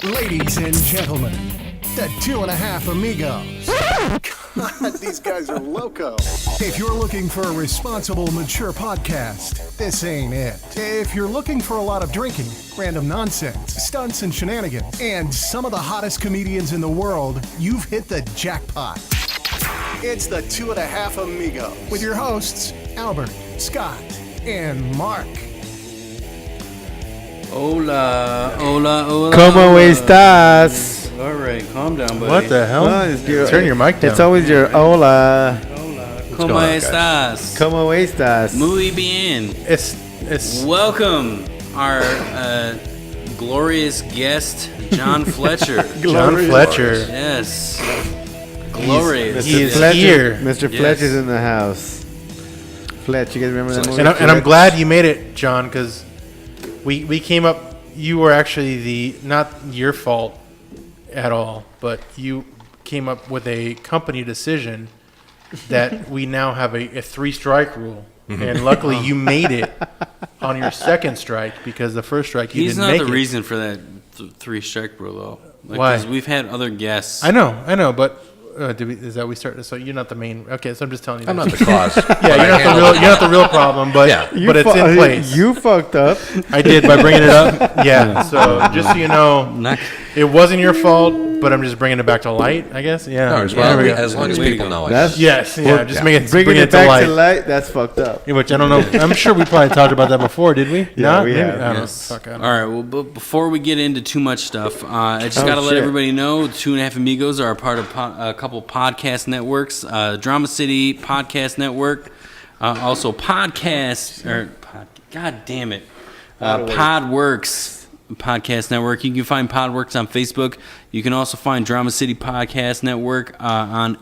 Ladies and gentlemen, the 2.5 Amigos. God, these guys are loco. If you're looking for a responsible, mature podcast, this ain't it. If you're looking for a lot of drinking, random nonsense, stunts and shenanigans, and some of the hottest comedians in the world, you've hit the jackpot. It's the 2.5 Amigos with your hosts, Albert, Scott, and Mark. Hola, hola, hola. ¿Cómo estás? All right, calm down, buddy. What the hell? Turn your mic down. It's always your hola. ¿Cómo estás? ¿Cómo estás? Muy bien. It's Welcome, our glorious guest, Jon Fletcher. Jon Fletcher. Yes. Glorious. He is Fletcher, here. Mr. Yes. Fletcher's in the house. Fletch, you guys remember that movie? And I'm glad you made it, John, because we came up. You were actually not your fault at all, but you came up with a company decision that we now have a 3-strike rule. And luckily you made it on your second strike, because the first strike you He's didn't not make the it. reason for that 3-strike rule, though. Why? Because we've had other guests. I know, but is that we started? So you're not the main. Okay, so I'm just telling you. I'm that. not the cause. You're not the real problem, but but it's in place. You fucked up. I did by bringing it up. Yeah. So just so you know, it wasn't your fault, but I'm just bringing it back to light, I guess. Yeah. No, as, well, as long as people know, I guess. Yes. Yeah. Just bring Bringing it it back to to light. light, that's fucked up. Yeah, which I don't know. I'm sure we probably talked about that before, did we? Yeah, Not? we Maybe? have. I don't Yes. know. Fuck, I don't know. All right. Well, but before we get into too much stuff, I just got to let shit. everybody know 2.5 Amigos are a part of a couple podcast networks. Drama City Podcast Network, also podcast God damn it, Podworks Podcast Network. You can find Podworks on Facebook. You can also find Drama City Podcast Network on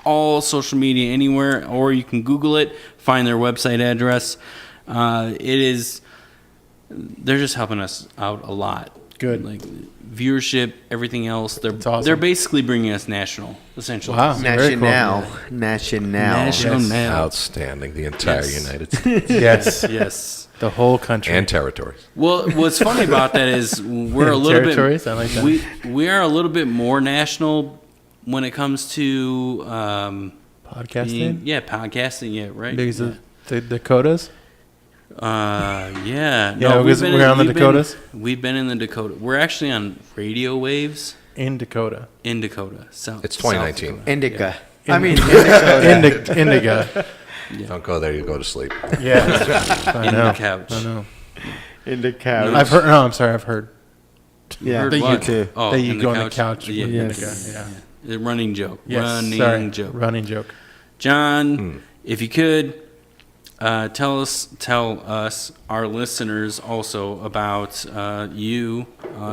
all social media anywhere, or you can Google it, find their website address. They're just helping us out a lot. Good. Like viewership, everything else. awesome. They're basically bringing us national, essentially. Wow. Very cool. National. Outstanding. The entire United States Yes. Yes. The whole country. and territories. Well, what's funny about that is we're a little Territories? bit. I like that. We are a little bit more national when it comes to Podcasting. podcasting. Yeah, right. Because of the Dakotas. Yeah. Yeah, because we're on the Dakotas? We've been in the Dakota. We're actually on radio waves In Dakota. in Dakota. South. It's 2019. South Dakota. Indica. Indica. Don't go there, you go to sleep. Yeah. I In know. the couch. I know. Indica. I've heard. No, I'm sorry. I've heard Yeah, Heard that what? you, too. Oh, that you in go on the couch Yeah. with Yes. Indica. Yeah. The running joke. Yes. Running Sorry. joke. Running joke. John, if you could tell us, our listeners, also about you,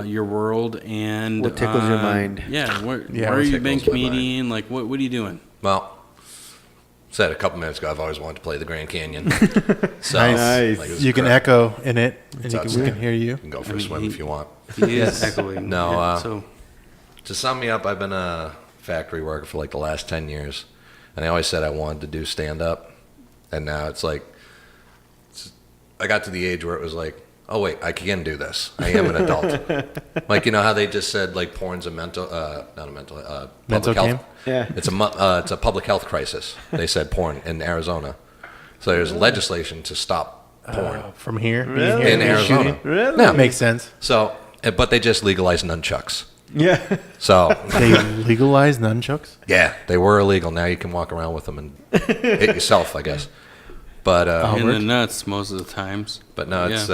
your world, and What tickles your mind. Yeah, where what have you been, tickles my comedian? Like, what are you doing? Well, said a couple minutes ago, I've always wanted to play the Grand Canyon. So, Nice. like, it was You can correct. echo in it, and we outside. can hear you. You can go for a swim if you want. He is echoing. No, Yeah, so To sum me up, I've been a factory worker for like the last 10 years. And I always said I wanted to do stand-up. And now it's like, I got to the age where it was like, oh, wait, I can do this. I am an adult. Like, you know how they just said, like, porn's a mental, not a mental, Mental public health. game? Yeah. It's a public health crisis. They said porn in Arizona. So there's legislation to stop porn From here. being Really? here in and Arizona. shooting. Really? Yeah. Makes sense. So, but they just legalized nunchucks. Yeah. So, They legalized nunchucks? yeah, they were illegal. Now you can walk around with them and hit yourself, I guess. But in the nuts most of the times. no, it's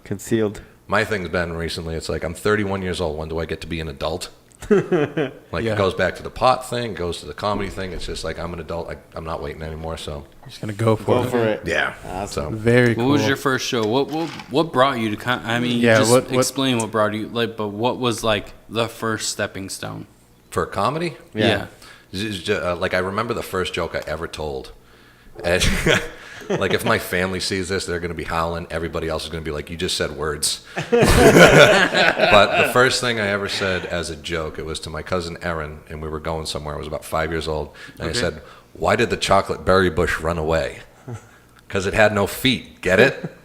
Concealed. my thing's been recently. It's like I'm 31 years old. When do I get to be an adult? Like Yeah. it goes back to the pot thing, goes to the comedy thing. It's just like I'm an adult. I'm not waiting anymore. So Just going to go for Go it. for it. yeah. Awesome. So Very What cool. was your first show? What brought you to? I mean, Yeah, just what- explain what brought you. Like, but what was like the first stepping stone? for comedy, Yeah. like I remember the first joke I ever told. And like if my family sees this, they're going to be howling. Everybody else is going to be like, "You just said words." But the first thing I ever said as a joke, it was to my cousin Erin, and we were going somewhere. I was about 5 years old, and I said, "Why did the chocolate berry bush run away? Because it had no feet. Get it?"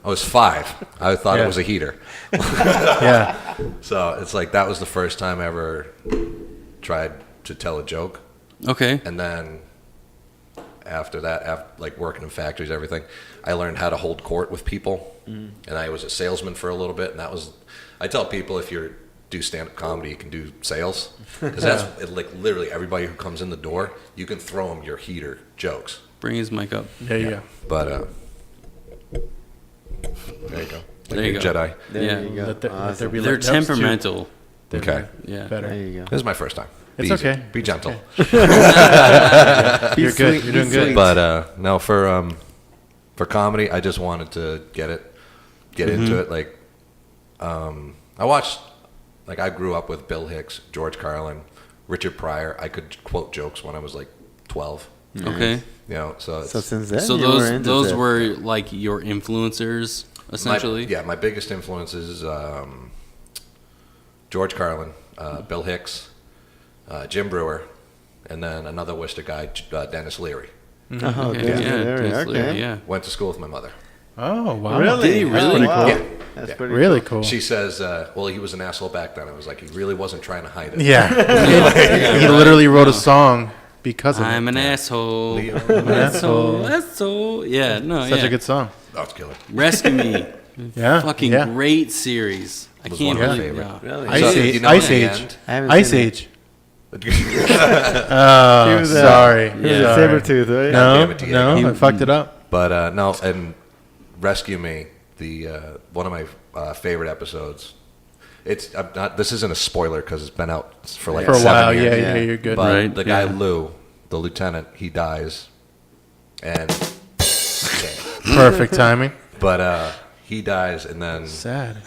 I was 5. I thought it was a heater. Yeah. So it's like that was the first time I ever tried to tell a joke. Okay. And then after that, like working in factories, everything, I learned how to hold court with people. And I was a salesman for a little bit. And that was, I tell people if you do stand-up comedy, you can do sales. Because that's like literally everybody who comes in the door, you can throw them your heater jokes. Bring his mic up. There you go. But there you go. Like There you a go. Jedi. There you go. Let there Awesome. be They're like- that was too- temperamental. Okay. Yeah. Better. There you go. This is my first time. It's Be easy. okay. Be gentle. Be You're good. sweet, You're be doing good. sweet. But no, for comedy, I just wanted to get into it. Like, I watched, like, I grew up with Bill Hicks, George Carlin, Richard Pryor. I could quote jokes when I was like 12. Okay. You know, so it's, So since then, So you were those into those that. were like your influencers essentially. my biggest influences George Carlin, Bill Hicks, Jim Brewer, and then another Worcester guy, Dennis Leary. Oh, Okay, Dennis yeah, Leary, Dennis Leary, okay. yeah. Went to school with my mother. Oh, wow. Really? Did he really? Oh, pretty wow. Yeah. That's Yeah. pretty Really cool. She says, well, he was an asshole back then. I was like, he really wasn't trying to hide it. Yeah. He literally wrote a song because of I'm it. an asshole. Leo. I'm an Asshole. asshole. Yeah, no, Such yeah. a good song. Oh, it's killer. Rescue Me. Yeah. Fucking yeah. great series. I Was can't one of my believe. favorite. Yeah. Really? Ice So, Age. you know, Ice in the Age. end- I haven't Ice seen Age. Oh, was, sorry. It was a saber tooth, right? No, damn it, Diego. no, I fucked it up. But no, and Rescue Me, the one of my favorite episodes. It's I'm not. This isn't a spoiler because it's been out for like For a 7 while, years. yeah, you're good. But Right, the guy yeah. Lou, the lieutenant, he dies, and Perfect timing. but he dies, and then Sad.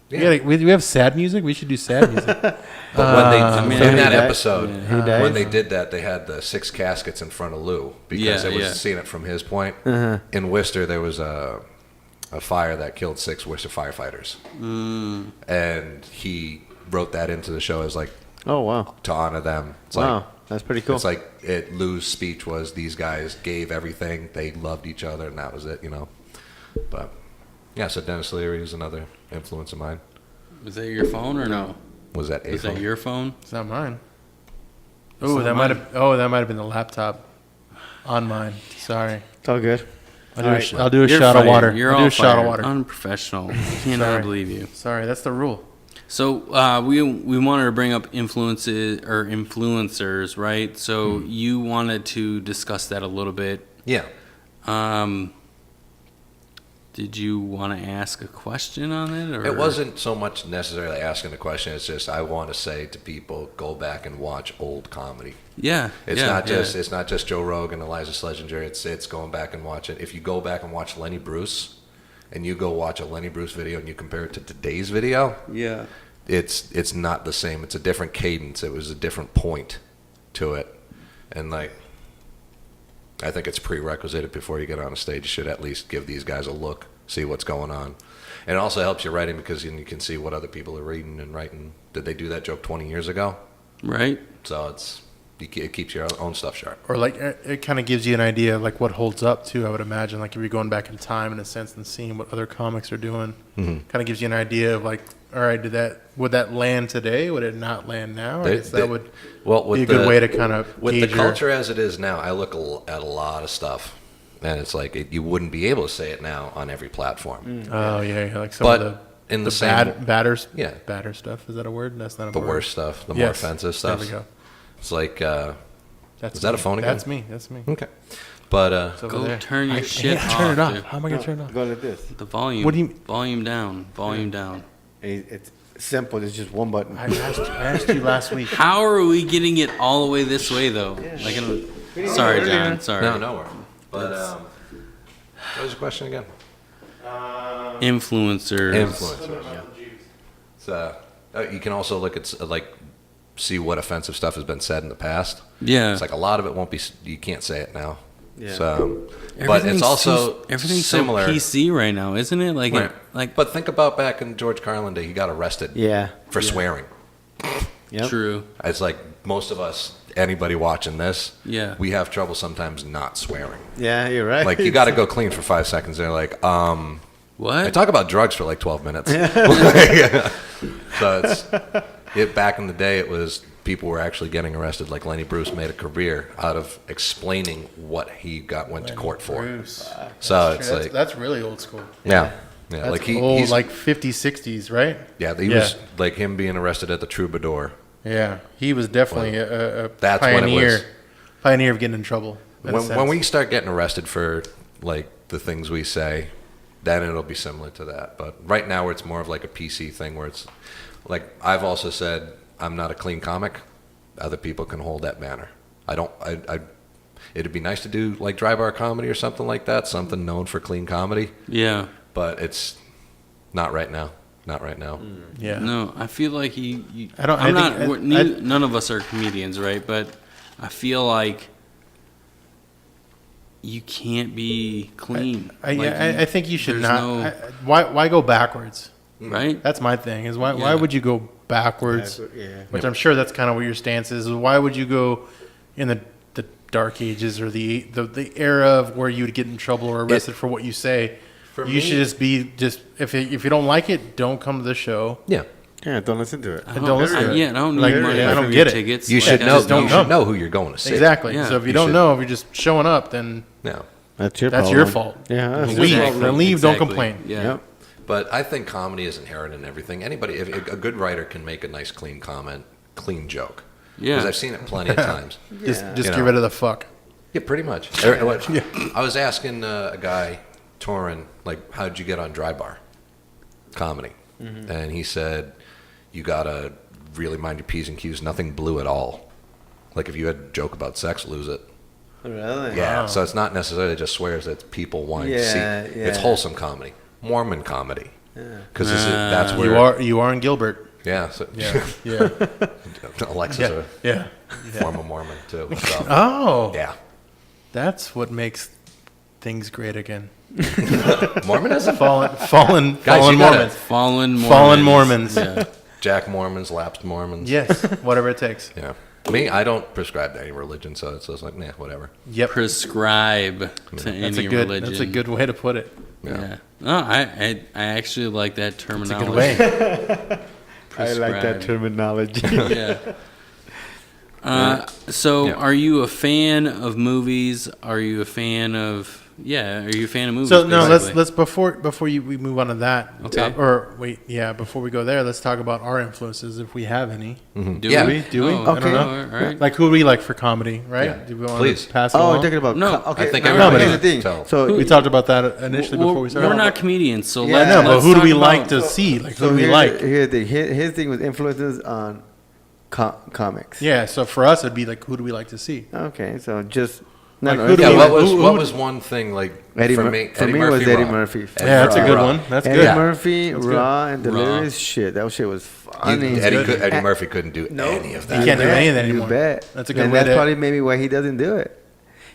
Yeah. We have sad music. We should do sad music. but when they I mean, in he that died. episode He died. when they did that, they had the 6 caskets in front of Lou because Yeah, it was yeah. seeing it from his point. Uh-huh. In Worcester, there was a fire that killed 6 Worcester firefighters, and he wrote that into the show as like Oh, wow. to honor them. It's Wow. like That's pretty cool. it's like Lou's speech was these guys gave everything, they loved each other, and that was it, you know. But yeah, so Dennis Leary is another influence of mine. Was that your phone or no? Was that Was that your phone? It's not mine. It's Oh, not that might mine. have. Oh, that might have been the laptop on mine. Sorry. It's all good. I'll do a You're shot of fired. water. You're I'll all do a shot of fired. water. Unprofessional. Cannot Sorry. believe you. Sorry, that's the rule. So we wanted to bring up influences or influencers, right? So you wanted to discuss that a little bit. Yeah. Did you want to ask a question on it? Or? It wasn't so much necessarily asking the question, it's just I want to say to people, go back and watch old comedy. Yeah. It's yeah, not just yeah. it's not just Joe Rogan, Eliza Schlesinger. It's going back and watching. If you go back and watch Lenny Bruce, and you go watch a Lenny Bruce video and you compare it to today's video, Yeah. it's not the same. It's a different cadence. It was a different point to it, and like I think it's prerequisite before you get on a stage. You should at least give these guys a look, see what's going on, and it also helps you writing because then you can see what other people are reading and writing. Did they do that joke 20 years ago? Right. So it keeps your own stuff sharp. Or like it kind of gives you an idea of like what holds up too. I would imagine like if you're going back in time in a sense and seeing what other comics are doing, kind of gives you an idea of like, all right, would that land today? Would it not land now? I guess that would be a good way to kind of with the gauge your- culture as it is now. I look at a lot of stuff, and it's like you wouldn't be able to say it now on every platform. Oh yeah, like some But of in the the same, batters. Yeah. batter stuff. Is that a word? That's not a the word. worst stuff, the more Yes, offensive stuff. There we go. It's like, That's is that me. a phone again? That's me. That's me. okay, but It's over Go there. turn your I shit can't turn it off, off. dude. How am I gonna turn it off? Go like this. The volume. What do you- Volume down. Volume down. It's simple. It's just one button. I asked you last week. How are we getting it all the way this way though? Like, sorry, John. Sorry. no worry. But what was the question again? Influencers. Influencers. Yeah. So you can also look at like see what offensive stuff has been said in the past. Yeah. It's like a lot of it won't be. You can't say it now. Yeah. So, but Everything's it's also everything's similar. so PC right now, isn't it? Like, Right. But think about back in George Carlin day, he got arrested Yeah. for swearing. Yep. true. It's like most of us, anybody watching this, Yeah. we have trouble sometimes not swearing. Yeah, you're right. Like you got to go clean for 5 seconds. They're like, What? I talk about drugs for like 12 minutes. So back in the day, it was people were actually getting arrested. Like Lenny Bruce made a career out of explaining what he went to court for. So it's like that's really old school. yeah, That's like he's like 50s, 60s, right? yeah, he was like him being arrested at the Troubadour. Yeah, he was definitely a That's when it pioneer. was. Pioneer of getting in trouble. When we start getting arrested for like the things we say, then it'll be similar to that. But right now, it's more of like a PC thing where it's like I've also said I'm not a clean comic. Other people can hold that banner. It'd be nice to do like dry bar comedy or something like that, something known for clean comedy. Yeah. But it's not right now. Not right now. Yeah. No, I feel like none of us are comedians, right? But I feel like you can't be clean. I think you should there's not. no- Why go backwards? right? That's my thing. Is why Yeah. would you go backwards? Yeah. Which I'm sure that's kind of what your stance is. Why would you go in the dark ages or the era of where you would get in trouble or arrested for what you say? For You me- should just be if you don't like it, don't come to the show. Yeah. Yeah, don't listen to it. I don't listen to it. Yeah, I don't need Like, money I don't for get your it. tickets. You Like, should I know. just don't You know. should know who you're going to see. Exactly. Yeah. So if you You don't should- know, if you're just showing up, then No. That's your that's problem. your fault. Yeah, that's Leave. your Exactly. problem. Leave, don't Exactly. complain. Yeah. Yep. But I think comedy is inherent in everything. If a good writer can make a nice, clean comment, clean joke. Yeah. Because I've seen it plenty of times. Just Yeah. You get know. rid of the fuck. Yeah, pretty much. I was asking a guy, Torin, like, how'd you get on dry bar comedy? And he said, you gotta really mind your P's and Q's. Nothing blue at all. Like if you had a joke about sex, lose it. Really? Yeah. So it's not necessarily just swears. It's people wanting to see. Yeah, It's yeah. wholesome comedy, Mormon comedy. Yeah. Because that's where You are in Gilbert. Yeah. So Yeah. Yeah. Alexa's Yeah. a former Mormon too. So, Oh. yeah. That's what makes things great again. Mormonism. Fallen Guys, you gotta- Mormons. Fallen Mormons. Yeah. Jack Mormons, lapsed Mormons. Yes, whatever it takes. Yeah. Me, I don't prescribe to any religion, so it's just like, nah, whatever. Yep. Prescribe to any That's a good. religion. That's a good way to put it. Yeah. No, I actually like that It's a terminology. good way. I like that Prescribe. terminology. Yeah. So, Yeah. are you a fan of movies? Are you a fan of? Yeah. Are you a fan of movies? So no, basically? let's before we move on to that. Okay. Before we go there, let's talk about our influences if we have any. Do Yeah. we? Do we? Oh, I don't know. All right. Like who do we like for comedy, right? Yeah. Do we want Please. to pass it Oh, along? we're talking about No, okay. I think no, everybody here's the thing. tell. So We talked about that initially before we started. We're not comedians, so Yeah. I know, but let's who do talk we about- like to see? Like who do we here's like? Here's the thing. His thing was influences on comics. Yeah. So for us, it'd be like who do we like to see? Okay, so just Like, no, who do Yeah. we- What who- was one thing like Eddie for Mur- me? for me was Eddie Raw. Murphy. Eddie Yeah, that's a Murphy, good Raw. one. That's Eddie good. Murphy, That's raw and Raw. delirious shit. That shit was funny. Eddie Murphy couldn't do any of that. He can't do any of that You anymore. bet. That's a good and way that's to- probably maybe why he doesn't do it.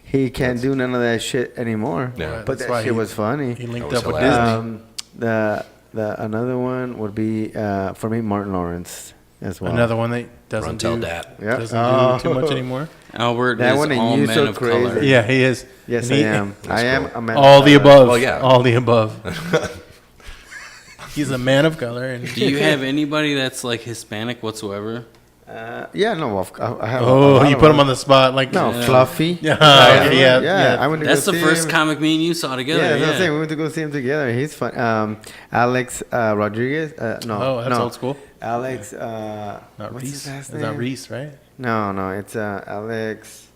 He can't do none of that shit anymore. Yeah. But That's that why shit he- was funny. He linked That was up with hilarious. Disney. The another one would be for me Martin Lawrence as well. Another one that doesn't Run, tell do Dad. Yeah. doesn't Oh. do too much anymore. Albert That is one and all you men so of crazy. color. Yeah, he is. Yes, And he- I am. I am cool. a man. All of the color. above. Well, yeah. All the above. He's a man of color. And Do you have anybody that's like Hispanic whatsoever? Yeah, no, I have. oh, you put him on the spot. Like No, Yeah. Fluffy. Yeah, yeah. I went to That's go the see first him. comic me and you saw together. Yeah, that's what I'm Yeah. saying. We went to go see him together. He's fun. Alex Rodriguez. No. Oh, that's no. old school. Alex. Not what's Reese. his last Is that name? Reese, right? No, it's Alex.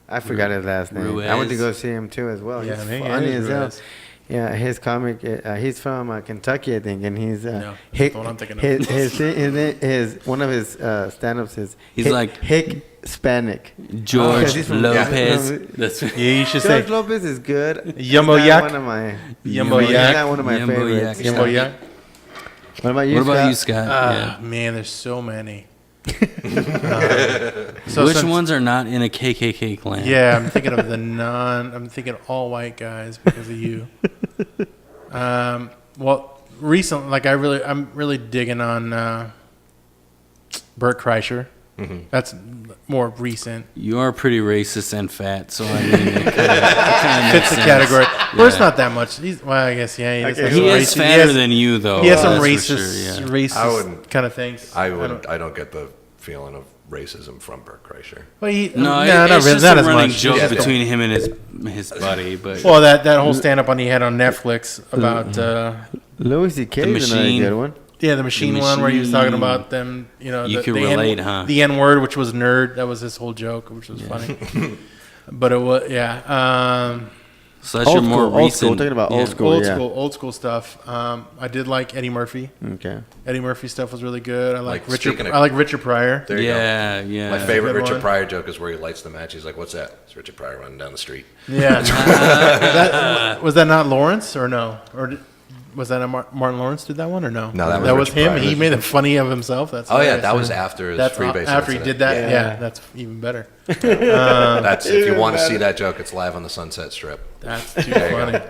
I forgot his last name. I went to Ruiz. go see him too as well. Yeah, He's I think it funny is as hell. Ruiz. Yeah, his comic. He's from Kentucky, I think, and he's No, Hick. that's the one I'm thinking of. His one of his stand-ups is He's Hick, like- Hick Hispanic. George he's from- Lopez. yeah. That's Yeah, you should say George Lopez is good. Yumbo He's not Yak. One of my. Yumbo He's Yak. not one of my Yumbo favorites. Yak. Jimbo Yak. What about you? What about you, Scott? Scott? Man, there's so many. Yeah. So Which since- ones are not in a KKK clan? Yeah, I'm thinking of I'm thinking all white guys because of you. Well, recently, like I'm really digging on Bert Kreischer. That's more recent. You are pretty racist and fat, so I mean, it kind of Fits the category. Bert's not that much. I guess, yeah. He, Okay, has He some is racist- fatter than you, though. He has some that's for racist, sure, yeah. racist I wouldn't- kind of things. I don't get the feeling of racism from Burt Kreischer. Well, No, not it's really, just not a as running much. joke Yeah. between him and his buddy. But Well, that whole stand-up on he had on Netflix about Louis C.K. The is another Machine. good one. the machine one where he was talking about them. You know, You the, could the relate, N, huh? The N word, which was nerd. That was his whole joke, which was funny. But it was so that's your more old school. recent. Talking about old school. old school stuff. I did like Eddie Murphy. Okay. Eddie Murphy stuff was really good. I like Like, Richard. speaking of- I like Richard Pryor. There you go. Yeah. My favorite Good Richard one. Pryor joke is where he lights the match. He's like, "What's that?" It's Richard Pryor running down the street. Yeah. Was that not Lawrence or no? Was that Martin Lawrence did that one or no? No, that was that was Richard him. Pryor. He made it funny of himself. That's Oh yeah, hilarious. that was after his That's freebase. after he incident. did that. Yeah. Yeah, that's even better. That's if you want to see that joke, it's live on the Sunset Strip. That's too There you funny. go.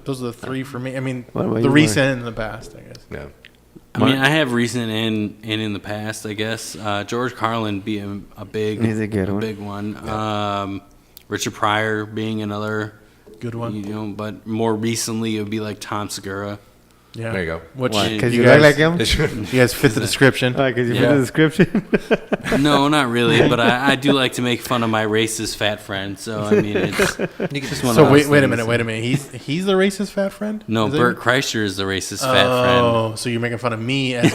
Those are the three for me. I mean, What about the you, recent and the past, I guess. Yeah. I mean, I have recent and in the past, I guess. George Carlin being a big, He's a good one. big one. Richard Pryor being another, Good one. you know. But more recently, it would be like Tom Segura. Yeah. There you go. Which Why? Because you you look guys, like him? you guys fit the description. Why? Because you Yeah. put the description? No, not really. But I do like to make fun of my racist fat friend. So I mean, it's just one So of those wait a things. minute. He's the racist fat friend? No, Is it? Burt Kreischer is the racist fat friend. Oh, so you're making fun of me as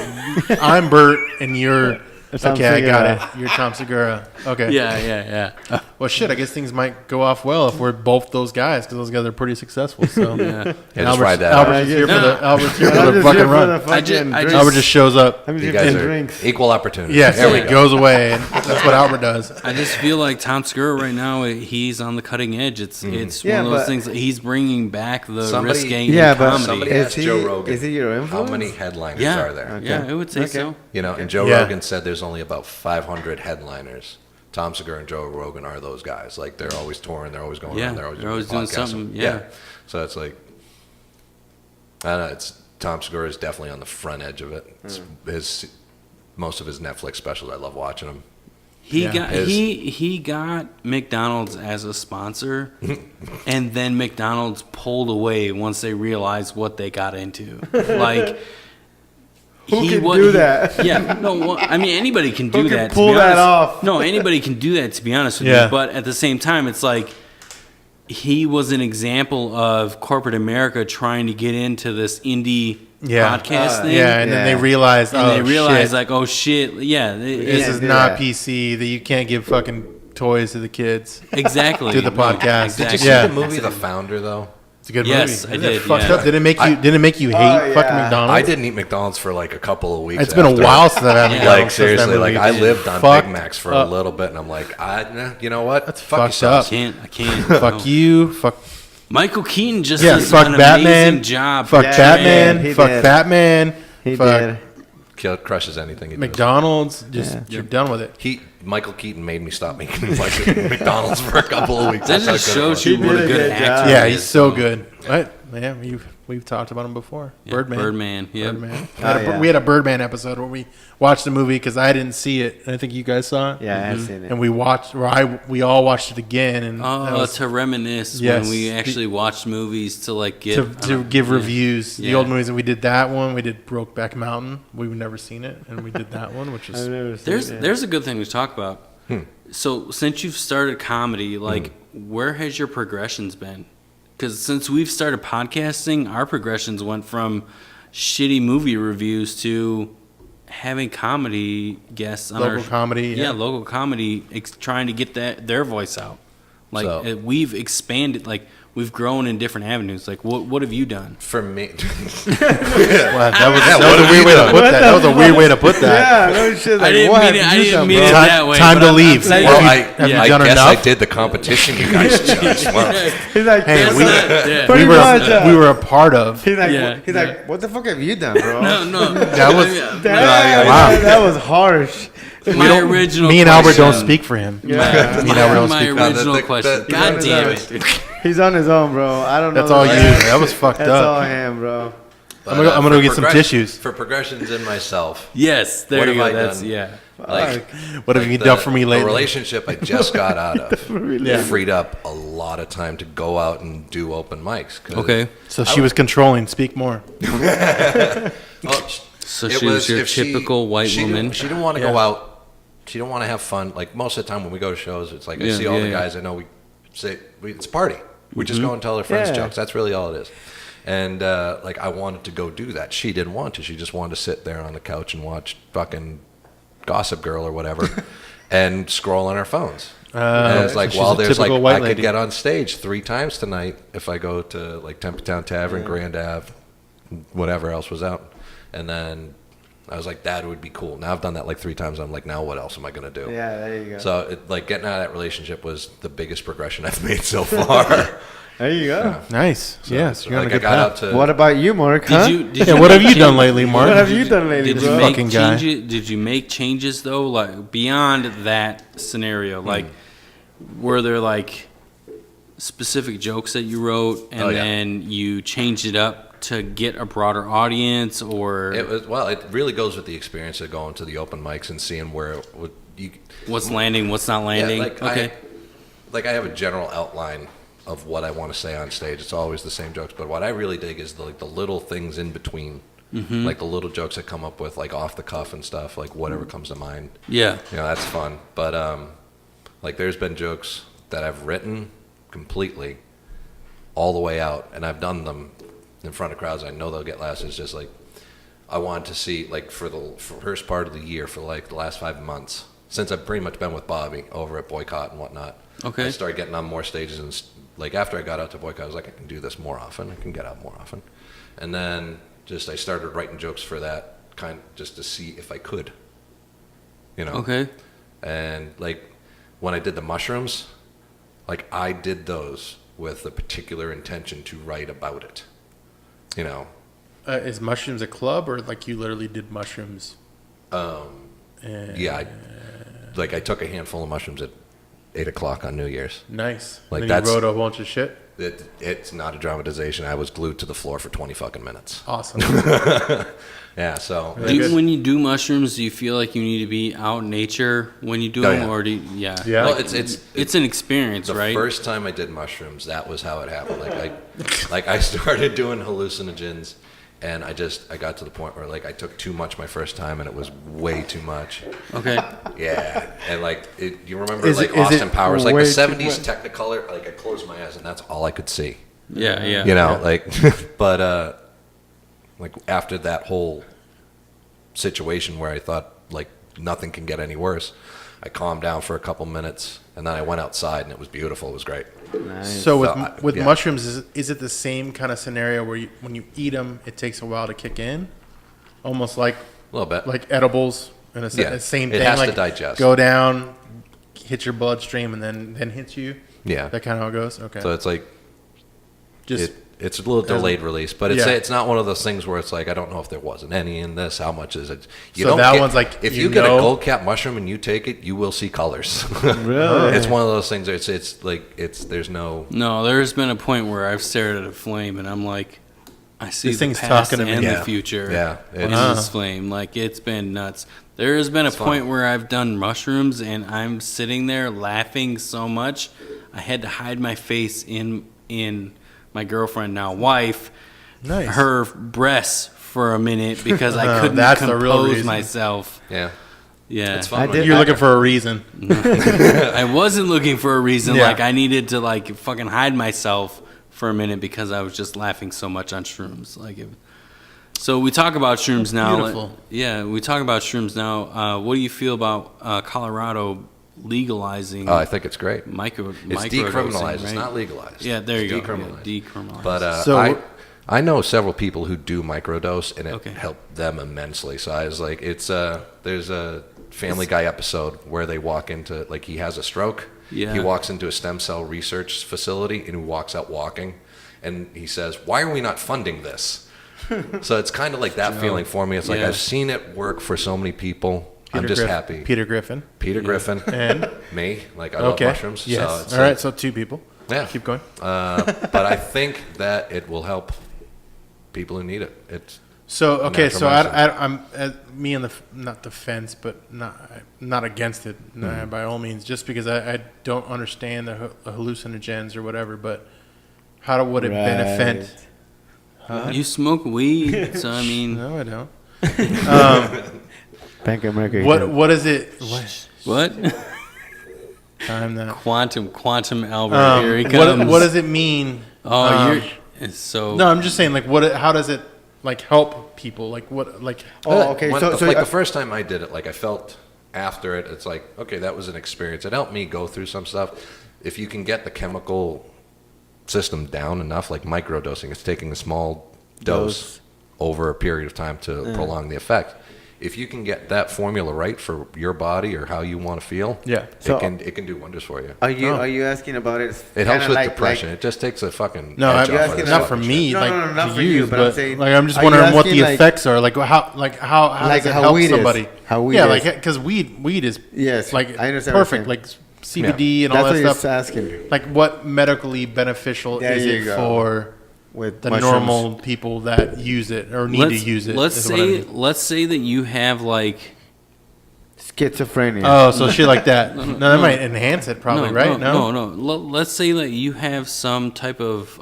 I'm Bert and you're Tom okay. I got Segura. it. You're Tom Segura. Okay. Yeah. Well, shit. I guess things might go off well if we're both those guys because those guys are pretty successful. So Yeah. Yeah, just ride that out. Albert's here for No. Albert's here I'm for the just fucking here for run. the fucking I drinks. just- Albert just shows up. I'm just You here for guys the are drinks. equal opportunity. Yes, There we he go. goes away, and that's what Albert does. I just feel like Tom Segura right now, he's on the cutting edge. It's Yeah, one of those but- things that he's bringing back the Somebody- risque Yeah, in but comedy. Somebody Is asked he- Joe Rogan. is he your How influence? many headliners yeah, are there? yeah, I would say Okay. so. You know, and Joe Yeah. Rogan said there's only about 500 headliners. Tom Segura and Joe Rogan are those guys. Like they're always touring, they're always going Yeah, around, they're always doing podcasts. something, yeah. So it's like, I don't know. It's Tom Segura is definitely on the front edge of it. It's most of his Netflix specials, I love watching them. He Yeah. got His- he got McDonald's as a sponsor, and then McDonald's pulled away once they realized what they got into. Like. Who can do that? Yeah, no. Well, I mean, anybody can do Who can that. pull to be that honest. off? No, anybody can do that. To be honest with Yeah. you, but at the same time, it's like he was an example of corporate America trying to get into this indie podcast thing. Yeah, and then they Yeah. realized, and oh, they realized shit, like, oh shit, yeah, this is do not that. PC. That you can't give fucking toys to the kids. exactly To the podcast. Did you Exactly. see Yeah. the movie The Founder though? It's a good Yes, movie. I Isn't it did, fucked yeah. up? Did it make you? Did it make you hate fucking yeah. McDonald's? I didn't eat McDonald's for like a couple of weeks. It's been a after. while since I've had Yeah. McDonald's. Like since that seriously, like movie. I lived on Fucked Big Macs for up. a little bit, and I'm like, you know what? That's Fuck fucked yourselves. up. I can't. Fuck no. you. Fuck. Michael Keaton just Yeah. does Fuck an Batman. amazing job. Fuck Yeah, Batman. he Fuck did. Batman. He fuck did. Crushes anything. He does. McDonald's. Just Yeah. you're done with it. Michael Keaton made me stop making like McDonald's for a couple of weeks. That That's how just good it was. shows you He what did a a good good actor. job. Yeah, he he's is. so good. Right? Yeah, we've talked about him before. Yeah, Birdman. Birdman. Yeah. Birdman. yeah. We had a Birdman episode where we watched the movie because I didn't see it, and I think you guys saw it. Yeah, I've seen it. And we watched, we all watched it again, and that Oh, was to reminisce Yes. when we actually watched movies to like get to give yeah. reviews. The Yeah. old movies, and we did that one. We did Brokeback Mountain. We've never seen it, and we did that one, which I've is never seen There's it. there's a good thing to talk about. So since you've started comedy, like where has your progressions been? Because since we've started podcasting, our progressions went from shitty movie reviews to having comedy guests on local our comedy. yeah, local comedy, trying to get their voice out. Like So- we've expanded, like we've grown in different avenues. Like what have you done? For me, Wow, that was what a have weird you way to done? put that. That was a weird way to put that. Yeah, no shit. I Like, didn't what mean have it- I you didn't done, mean bro? it that way, Time but to I'm leave. saying- well, Have you I done guess enough? I did the competition. You guys judged. Well, He's like, Hey, That's we- not- yeah. Pretty much, we were a part of. He's like, Yeah. he's like, what the fuck have you done, bro? No, That was- Damn, Wow. that was harsh. my original. Me and Albert don't question- speak for him. Yeah. Me and Albert don't my speak. original the- question. the- God the- damn the- it. He's on his own, bro. I don't know. That's all you. That was fucked That's up. all him, bro. I'm gonna go get some tissues. For progressions in myself. Yes, there What you have go. I That's done? yeah. Like, What have you done for me the lately? relationship I just got out of Yeah. freed up a lot of time to go out and do open mics. 'Cause Okay. So she was controlling. Speak more. well, So it she was your if she- typical white she woman. Didn't, she didn't want to go Yeah. out. She didn't want to have fun. Like most of the time when we go to shows, it's like I Yeah, see all yeah, the yeah. guys I know. We say it's a party. We just go and tell our friends Yeah. jokes. That's really all it is. And like I wanted to go do that. She didn't want to. She just wanted to sit there on the couch and watch fucking Gossip Girl or whatever, and scroll on our phones. And it's like, she's well, a there's like typical white I could lady. get on stage 3 times tonight if I go to like Tempe Town Tavern, Grand Ave, whatever else was out, and then I was like, that would be cool. Now I've done that like 3 times. I'm like, now what else am I gonna do? Yeah, there you go. So it, like getting out of that relationship was the biggest progression I've made so far. There you go. Nice. Yes, So, you're on like a I good got path. out to What about you, Mark? Huh? Did Yeah, what have you make done change- lately, Mark? What have you done lately, Did you bro? make Fucking guy. changes? Did you make changes though, like beyond that scenario? Like, were there like specific jokes that you wrote, and Oh, yeah. then you changed it up to get a broader audience, or It was well. It really goes with the experience of going to the open mics and seeing where it would you. what's landing, what's not landing? Yeah, like okay, I have a general outline of what I want to say on stage. It's always the same jokes, but what I really dig is the little things in between, like the little jokes that come up with like off the cuff and stuff, like whatever comes to mind. yeah, You know, that's fun. But like there's been jokes that I've written completely all the way out, and I've done them in front of crowds. I know they'll get laughs. It's just like I wanted to see like for the first part of the year, for like the last 5 months, since I've pretty much been with Bobby over at Boycott and whatnot. Okay. I started getting on more stages, and like after I got out to Boycott, I was like, I can do this more often. I can get out more often, and then just I started writing jokes for that kind, just to see if I could. You know. okay, And like when I did the mushrooms, like I did those with a particular intention to write about it. You know, Is mushrooms a club, or like you literally did mushrooms? yeah. I took a handful of mushrooms at 8:00 on New Year's. Nice. Like, Then that's- you wrote a bunch of shit. It's not a dramatization. I was glued to the floor for 20 fucking minutes. Awesome. Yeah. So Very good. when you do mushrooms, do you feel like you need to be out in nature when you do Oh, them, yeah. or do you, yeah? Yeah. well, Like, it's it's an experience, the right? first time I did mushrooms, that was how it happened. Like I started doing hallucinogens, and I got to the point where like I took too much my first time, and it was way too much. Okay, Yeah, and like you remember Is like it- is Austin it Powers, like the way too '70s much? Technicolor. Like I closed my eyes, and that's all I could see. yeah, yeah. You know, like, but like after that whole situation where I thought like nothing can get any worse, I calmed down for a couple minutes, and then I went outside, and it was beautiful. It was great. Nice. So with So, with yeah. mushrooms, is it the same kind of scenario where when you eat them, it takes a while to kick in, almost like A little bit. like edibles, and it's Yeah. the same It thing. has to like digest. Go down, hit your bloodstream, and then hits you. Yeah. That kind of how it goes. Okay. So it's like Just it's a little delayed release, but Yeah. it's not one of those things where it's like I don't know if there wasn't any in this. How much is it? So that one's like, if you you get a know- gold cap mushroom and you take it, you will see colors. Really? It's one of those things. It's like there's no. No, there's been a point where I've stared at a flame and I'm like, I see This the thing's past talking to me. and Yeah. the future Yeah, in it's- this flame. Like, it's been nuts. There has been a fun. point where I've done mushrooms and I'm sitting there laughing so much, I had to hide my face in my girlfriend, now wife, Nice. her breasts for a minute because I couldn't That's the real compose reason. myself. Yeah, Yeah. it's fun. I when did- you- You're looking for a reason. I wasn't looking for a reason. Yeah. Like, I needed to like fucking hide myself for a minute because I was just laughing so much on shrooms. Like, so we talk about shrooms now. beautiful. Yeah, we talk about shrooms now. What do you feel about Colorado legalizing? I think it's great. It's It's decriminalized. It's not legalized. Yeah, there you It's go. decriminalized. Yeah, decriminalized. But So- I know several people who do microdose, and it Okay. helped them immensely. So I was like, there's a Family Guy episode where they walk into, like, he has a stroke. Yeah. He walks into a stem cell research facility, and he walks out walking, and he says, "Why are we not funding this?" So it's kind of like that feeling for me. It's like Yeah. I've seen it work for so many people. I'm just happy. Peter Griffin. Peter Griffin, And me, like I love okay. mushrooms. Yes. So it's All right. So 2 people. Yeah. Keep going. But I think that it will help people who need it. It's So okay, natural so medicine. I'm me on the not the fence, but not against it by all means. Just because I don't understand the hallucinogens or whatever, but would it benefit? You smoke weed, so I mean, No, I don't. Bank of America. What is it? what? Time that. Quantum Albert, here he comes. What does it mean? Oh, you're so. No, I'm just saying, like, how does it like help people? Like, what, like? Oh, okay. The first time I did it, like I felt after it, it's like, okay, that was an experience. It helped me go through some stuff. If you can get the chemical system down enough, like microdosing, it's taking a small dose over a period of time to prolong the effect. If you can get that formula right for your body or how you want to feel, it can do wonders for you. Are you asking about it? It helps with like, depression. It just takes a fucking No, edge I'm off asking of not this for fucking me, shit. like No, not to for you, you, but I'm but saying, like I'm just are you wondering what the asking, like- effects are. Like how Like does it how help weed is. somebody? How weed yeah, is. like because weed is Yes, like I understand what perfect, you're like CBD and all That's that what stuff. you're asking. Like what medically beneficial There is you it go. for With the mushrooms. normal people that use it or need to use it? Let's is what I say mean. let's say that you have like. Schizophrenia. Oh, so shit like that. No, that might enhance it, probably, right? No. Let's say that you have some type of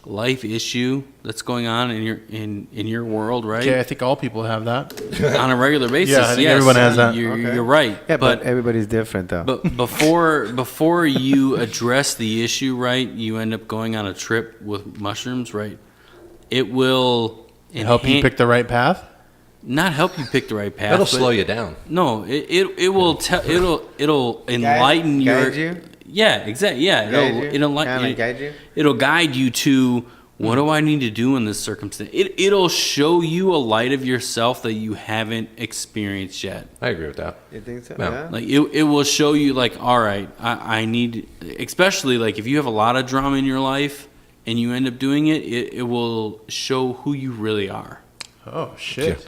life issue that's going on in your world, right? Okay, I think all people have that. On a regular basis. Yeah, I think yes, everyone has that. You're right. Yeah, but everybody's different though. But before you address the issue, right, you end up going on a trip with mushrooms, right? It will Help you pick the right path. not help you pick the right path. It'll but slow you down. No, it will it'll enlighten your. Guide you? Yeah, exactly. Yeah, Guide you? it'll guide you to what do I need to do in this circumstance. It'll show you a light of yourself that you haven't experienced yet. I agree with that. You think so? Yeah. Yeah. Like it will show you like, all right, I need, especially like if you have a lot of drama in your life and you end up doing it will show who you really are. Oh shit!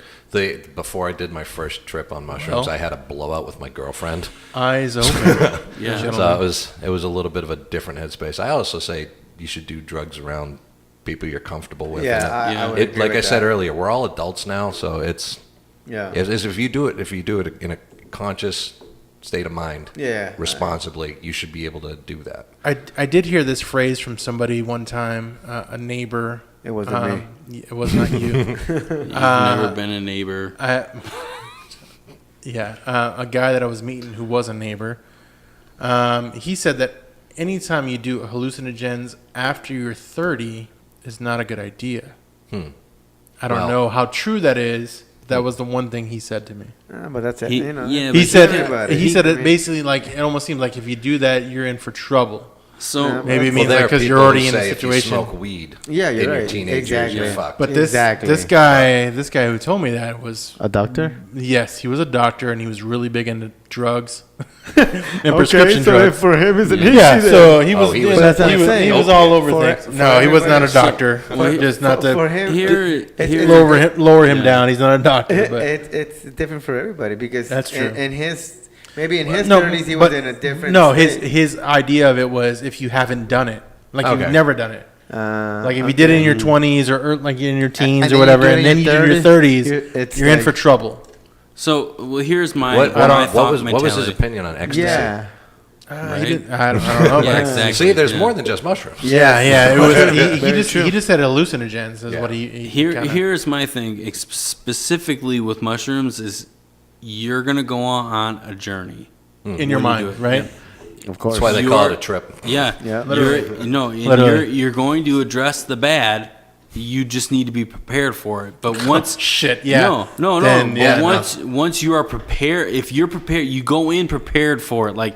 Before I did my first trip on mushrooms, Well. I had a blowout with my girlfriend. Eyes open. Yeah. So it was a little bit of a different headspace. I also say you should do drugs around people you're comfortable with. Yeah, And I would it, agree like with I said that. earlier, we're all adults now, so it's Yeah. if you do it in a conscious state of mind, Yeah. responsibly, you should be able to do that. I did hear this phrase from somebody one time, a neighbor. It wasn't me. It was not you. You've never been a neighbor. A guy that I was meeting who was a neighbor. He said that anytime you do hallucinogens after you're 30 is not a good idea. I don't Well- know how true that is. That was the one thing he said to me. But that's it. He- You know. yeah, He but said everybody. he said it basically like it almost seemed like if you do that you're in for trouble. So Yeah, Maybe it Well, means there like are because you're people already who in a say situation. If you smoke weed Yeah, you're in your right. teenage years, you're Exactly. fucked. But this Exactly. this guy who told me that was A doctor? yes, he was a doctor and he was really big into drugs and prescription so drugs. for him it's an issue. Yeah, then. so he was he was- he That's what I'm was, saying. he was all over For- things. for No, he was not a everybody. doctor. Well, Just not for to him, here- here- lower him Yeah. down. He's not a doctor. But it's different for everybody because That's true. In his maybe in his no, 30s he but was in a different. no. state. His idea of it was if you haven't done it, like Okay. you've never done it. Like if you did it in your 20s or like in your teens And or then you whatever, do it and in then you your do it in your 30s, it's you're in like- for trouble. So here's my What, my what, thought was his mentality. opinion on ecstasy? Yeah. Right? I don't know. Yeah, but- exactly. See, there's Yeah. more than just mushrooms. Yeah. It was. He Very just true. he just said hallucinogens is Yeah. what he Here, kinda- here's my thing. Specifically with mushrooms, is you're gonna go on a journey in your when you mind, do it. right? Of course. That's why they call it You're- a trip. Yeah, Yeah. You're, no, and Literally. you're going to address the bad. You just need to be prepared for it. But once Shit. Yeah. no. Then, But yeah, once you are prepared, if you're prepared, you go in prepared for it. Like,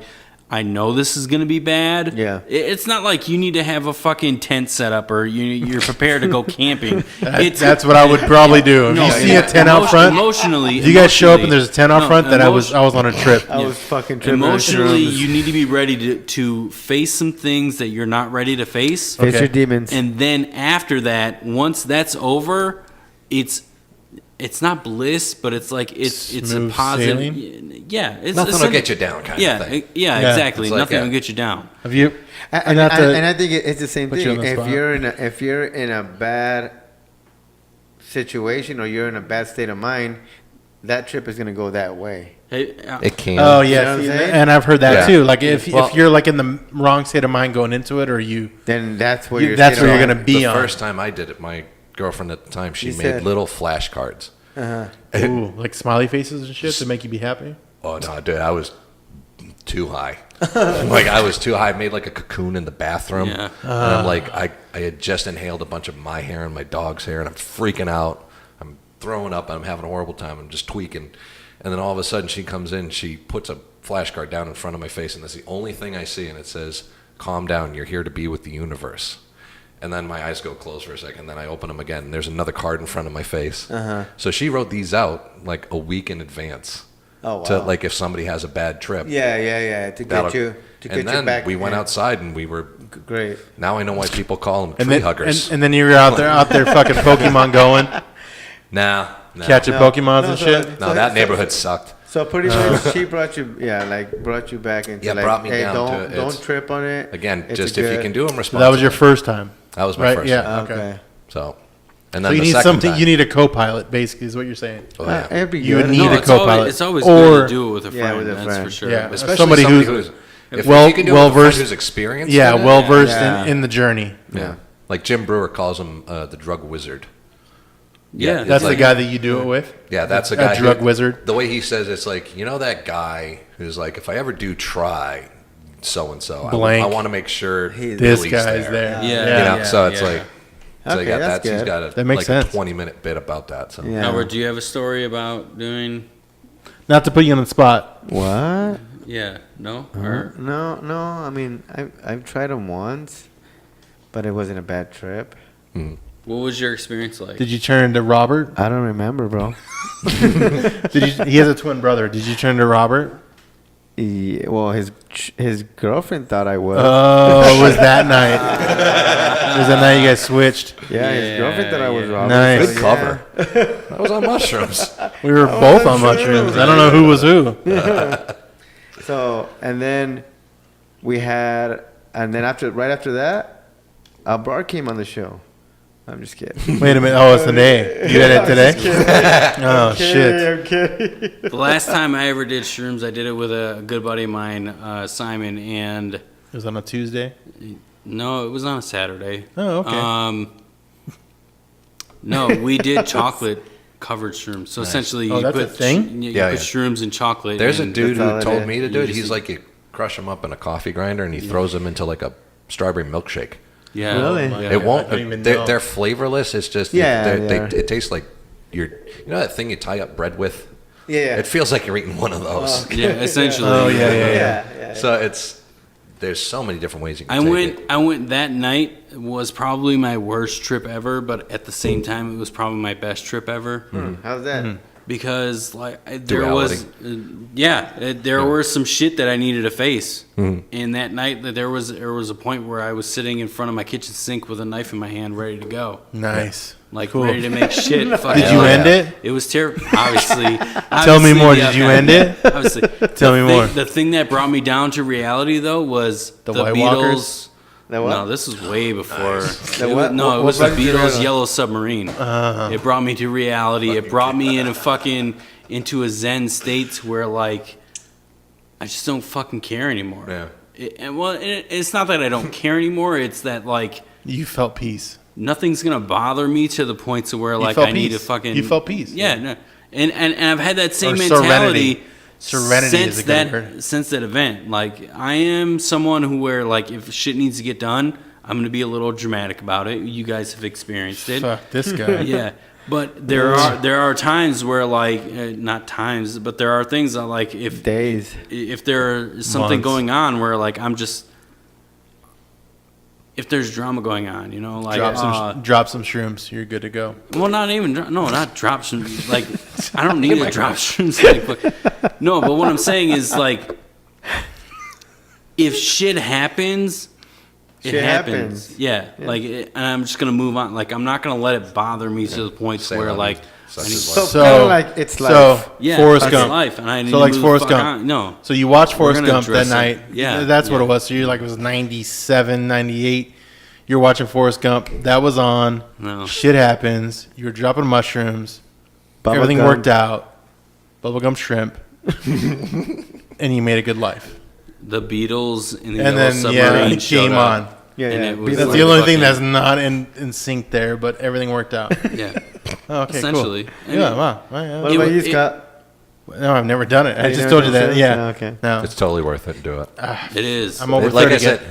I know this is going to be bad. Yeah. It's not like you need to have a fucking tent set up or you're prepared to go camping. That's what I would probably do. If you see a tent out front, Emotionally, if you guys show up and there's a tent out no, front, then I was on a trip. I was fucking tripping. emotionally, on shrooms. you need to be ready to face some things that you're not ready to face. Face Okay. your demons. And then after that, once that's over, it's it's not bliss, but it's like it's a Smooth positive. sailing? Yeah, it's Nothing will get you down, kind of thing. Yeah, exactly. It's like, Nothing yeah. will get you down. Have you? And I think it's the same put you on thing. the If spot. you're in a bad situation or you're in a bad state of mind, that trip is gonna go that way. Hey, It can. Oh You know yeah, what I'm saying? and I've heard that Yeah. too. Like if Well- you're like in the wrong state of mind going into it, or you Then that's where that's where you're gonna gonna be the on. first time I did it, my girlfriend at the time, she You made said- little flashcards. Ooh, like smiley faces and shit to make you be happy. Oh no, dude, I was too high. Like I was too high. I made like a cocoon in the bathroom. Yeah. And I'm like, I had just inhaled a bunch of my hair and my dog's hair, and I'm freaking out. I'm throwing up. I'm having a horrible time. I'm just tweaking. And then all of a sudden, she comes in. She puts a flashcard down in front of my face, and that's the only thing I see. And it says, "Calm down. You're here to be with the universe." And then my eyes go closed for a second. Then I open them again, and there's another card in front of my face. So she wrote these out like a week in advance. Oh, wow. To like if somebody has a bad trip. Yeah. To That'll- get you to get and you then back. we went outside and we were. Great. Now I know why people call them And tree then huggers. and then you're out there fucking Pokemon going, nah, catching Pokemons and so- shit. No, that neighborhood sucked. So pretty much, she brought you back into Yeah, like, brought me hey, down to it. don't It's- trip on it. Again, It's just a if you good- can do them So responsibly. that was your first time, That was my right? first. Yeah. time. Okay. So, and So then you the need second something. time- You need a co-pilot, basically, is what you're saying. Oh, yeah. It'd be You good. would need No, a it's always, co-pilot, it's always or good to do it with a Yeah, friend. with a That's for friend. sure. Yeah. Especially somebody somebody who's who's if well- you can do it well with a friend versed- who's experienced. yeah, in it, well versed Yeah. in the journey. yeah. Like Jim Brewer calls him the drug wizard. Yeah, That's like- the guy that you do it with. Yeah, that's a A guy. drug wizard. The way he says it's like, you know that guy who's like, if I ever do try so and so, Blank. I want to make sure This This Billy's guy's there. Yeah. You Yeah. know, so it's yeah. like, so Okay, yeah, that's he's good. got a That makes like sense. a 20-minute bit about that. So Yeah. Howard, do you have a story about doing? Not to put you on the spot. What? Yeah, no, or No. I mean, I've tried them once, but it wasn't a bad trip. what was your experience like? Did you turn to Robert? I don't remember, bro. He has a twin brother. Did you turn to Robert? Yeah, well, his girlfriend thought I was. Oh, it was that night. It was that night you guys switched. Yeah, his girlfriend thought I was yeah. Robert. Nice. good cover. That was on mushrooms. We were both on mushrooms. I don't know who was who. So, and then right after that, Albar came on the show. I'm just kidding. Wait a minute. Oh, it's today. You did it today? Oh, shit. I'm kidding. The last time I ever did shrooms, I did it with a good buddy of mine, Simon, and It was on a Tuesday. no, it was on a Saturday. Oh, okay. No, we did chocolate covered shrooms. So essentially, Oh, you that's put a thing? You Yeah, put yeah. shrooms in chocolate. There's a and- dude That's all who it told is. me to You do it. just He's like, you crush them up in a coffee grinder and he throws them into like a strawberry milkshake. Yeah, Really? yeah. It won't. I don't even They're, know. they're flavorless. It's just Yeah, it tastes like you know that thing you tie up bread with. Yeah. It feels like you're eating one of those. Yeah, essentially. Oh, yeah. So there's so many different ways you can I take went. it. I went that night. Was probably my worst trip ever, but at the same time, it was probably my best trip ever. How's that? Because like there Duality. was, there were some shit that I needed to face. And that night, that there was a point where I was sitting in front of my kitchen sink with a knife in my hand, ready to go, Nice. like Cool. ready to make shit. fucking Did you up. end it? It was terrible. Obviously. Tell me more. Did you end it? Obviously. Tell me more. The thing that brought me down to reality, though, was The the White Beatles. Walkers? The what? No, this was way before. The It what? was, no, it What was the brought you to Beatles' reality? Yellow Submarine. It brought me to reality. It brought me into a zen state where like I just don't fucking care anymore. Yeah. It's not that I don't care anymore. It's that like You felt peace. nothing's gonna bother me to the point to where like felt I need to peace. fucking. You felt peace. Yeah, no. And I've had that same Or mentality. Serenity is a good word. Since that event. Like I am someone who where like if shit needs to get done, I'm gonna be a little dramatic about it. You guys have experienced it. Fuck this guy. Yeah. But there are times where like not times, but there are things that like if Days. there's something Months. going on where like I'm just if there's drama going on, you know, like Drop some shrooms. You're good to go. well, not even not drop shrooms. Like I don't need to drop shrooms. Like, but, no, but what I'm saying is like if shit happens. It Shit happens. happens. Yeah. Like, and I'm just gonna move on. Like, I'm not gonna let it bother me to the point Say where, that. like, Such And is he- life. So kind of like it's life. So Yeah, Forrest that's Gump. life, and I need So to like move Forrest the fuck Gump. on. No, So you watched We're Forrest gonna Gump that address it. night. Yeah, That's what yeah. it was. So you're like, it was 97, 98. You're watching Forrest Gump. That was on. No. Shit happens. You were dropping mushrooms. Bubble Everything gum. worked out. Bubblegum shrimp. And you made a good life. the Beatles in the And Yellow then, yeah, Submarine it showed came up. on. Yeah, And yeah. it was Beatles. That's like the only thing fucking- that's not in sync there, but everything worked out. Yeah, Oh, okay, essentially. cool. I mean, Yeah, wow. Oh, yeah. What It about wa- you, it- Scott? No, I've never done it. I You just never told you done that. it? Yeah. Oh, okay. No. It's totally worth it. Do it. It is. I'm over Like 30. I said,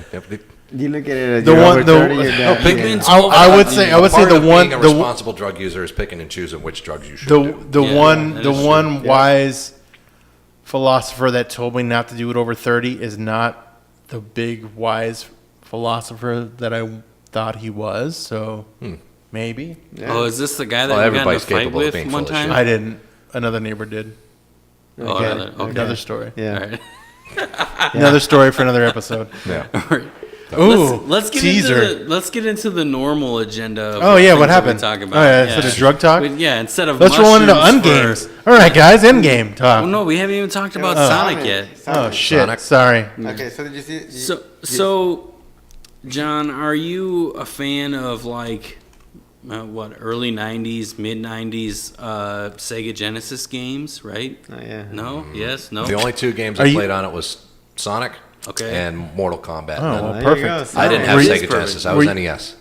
You look at it as The you're one- over the- 30, you're no, down. Pigment's Yeah. I would say part the of one being a the responsible drug user is picking and choosing which drugs you should do. the Yeah, one that the is one true. wise philosopher that told me not to do it over 30 is not the big wise philosopher that I thought he was. So maybe Oh, is this the guy that Well, we got in a everybody's fight capable of with being one full of time? shit. I didn't. Another neighbor did. Oh, Okay. another, okay. Another story. Yeah. All right. Another story for another episode. Yeah. All right. Ooh, Let's get teaser. into let's get into the normal agenda. Of Oh yeah, things what that we happened? Talk about. Oh yeah, instead of drug talk. Yeah, instead of Let's roll into mushrooms Endgames. for- All right, guys, Endgame talk. Oh no, we haven't even talked about Oh, Sonic yet. Oh shit, Sonic. sorry. Okay, so did you see? So, John, are you a fan of like early '90s, mid '90s Sega Genesis games? Right? Oh, yeah. No. Yes. No. The only two games Are I you- played on it was Sonic Okay. and Mortal Kombat. Oh, And well, There you perfect. go. I didn't have Were you- Sega Genesis. I were was you- NES.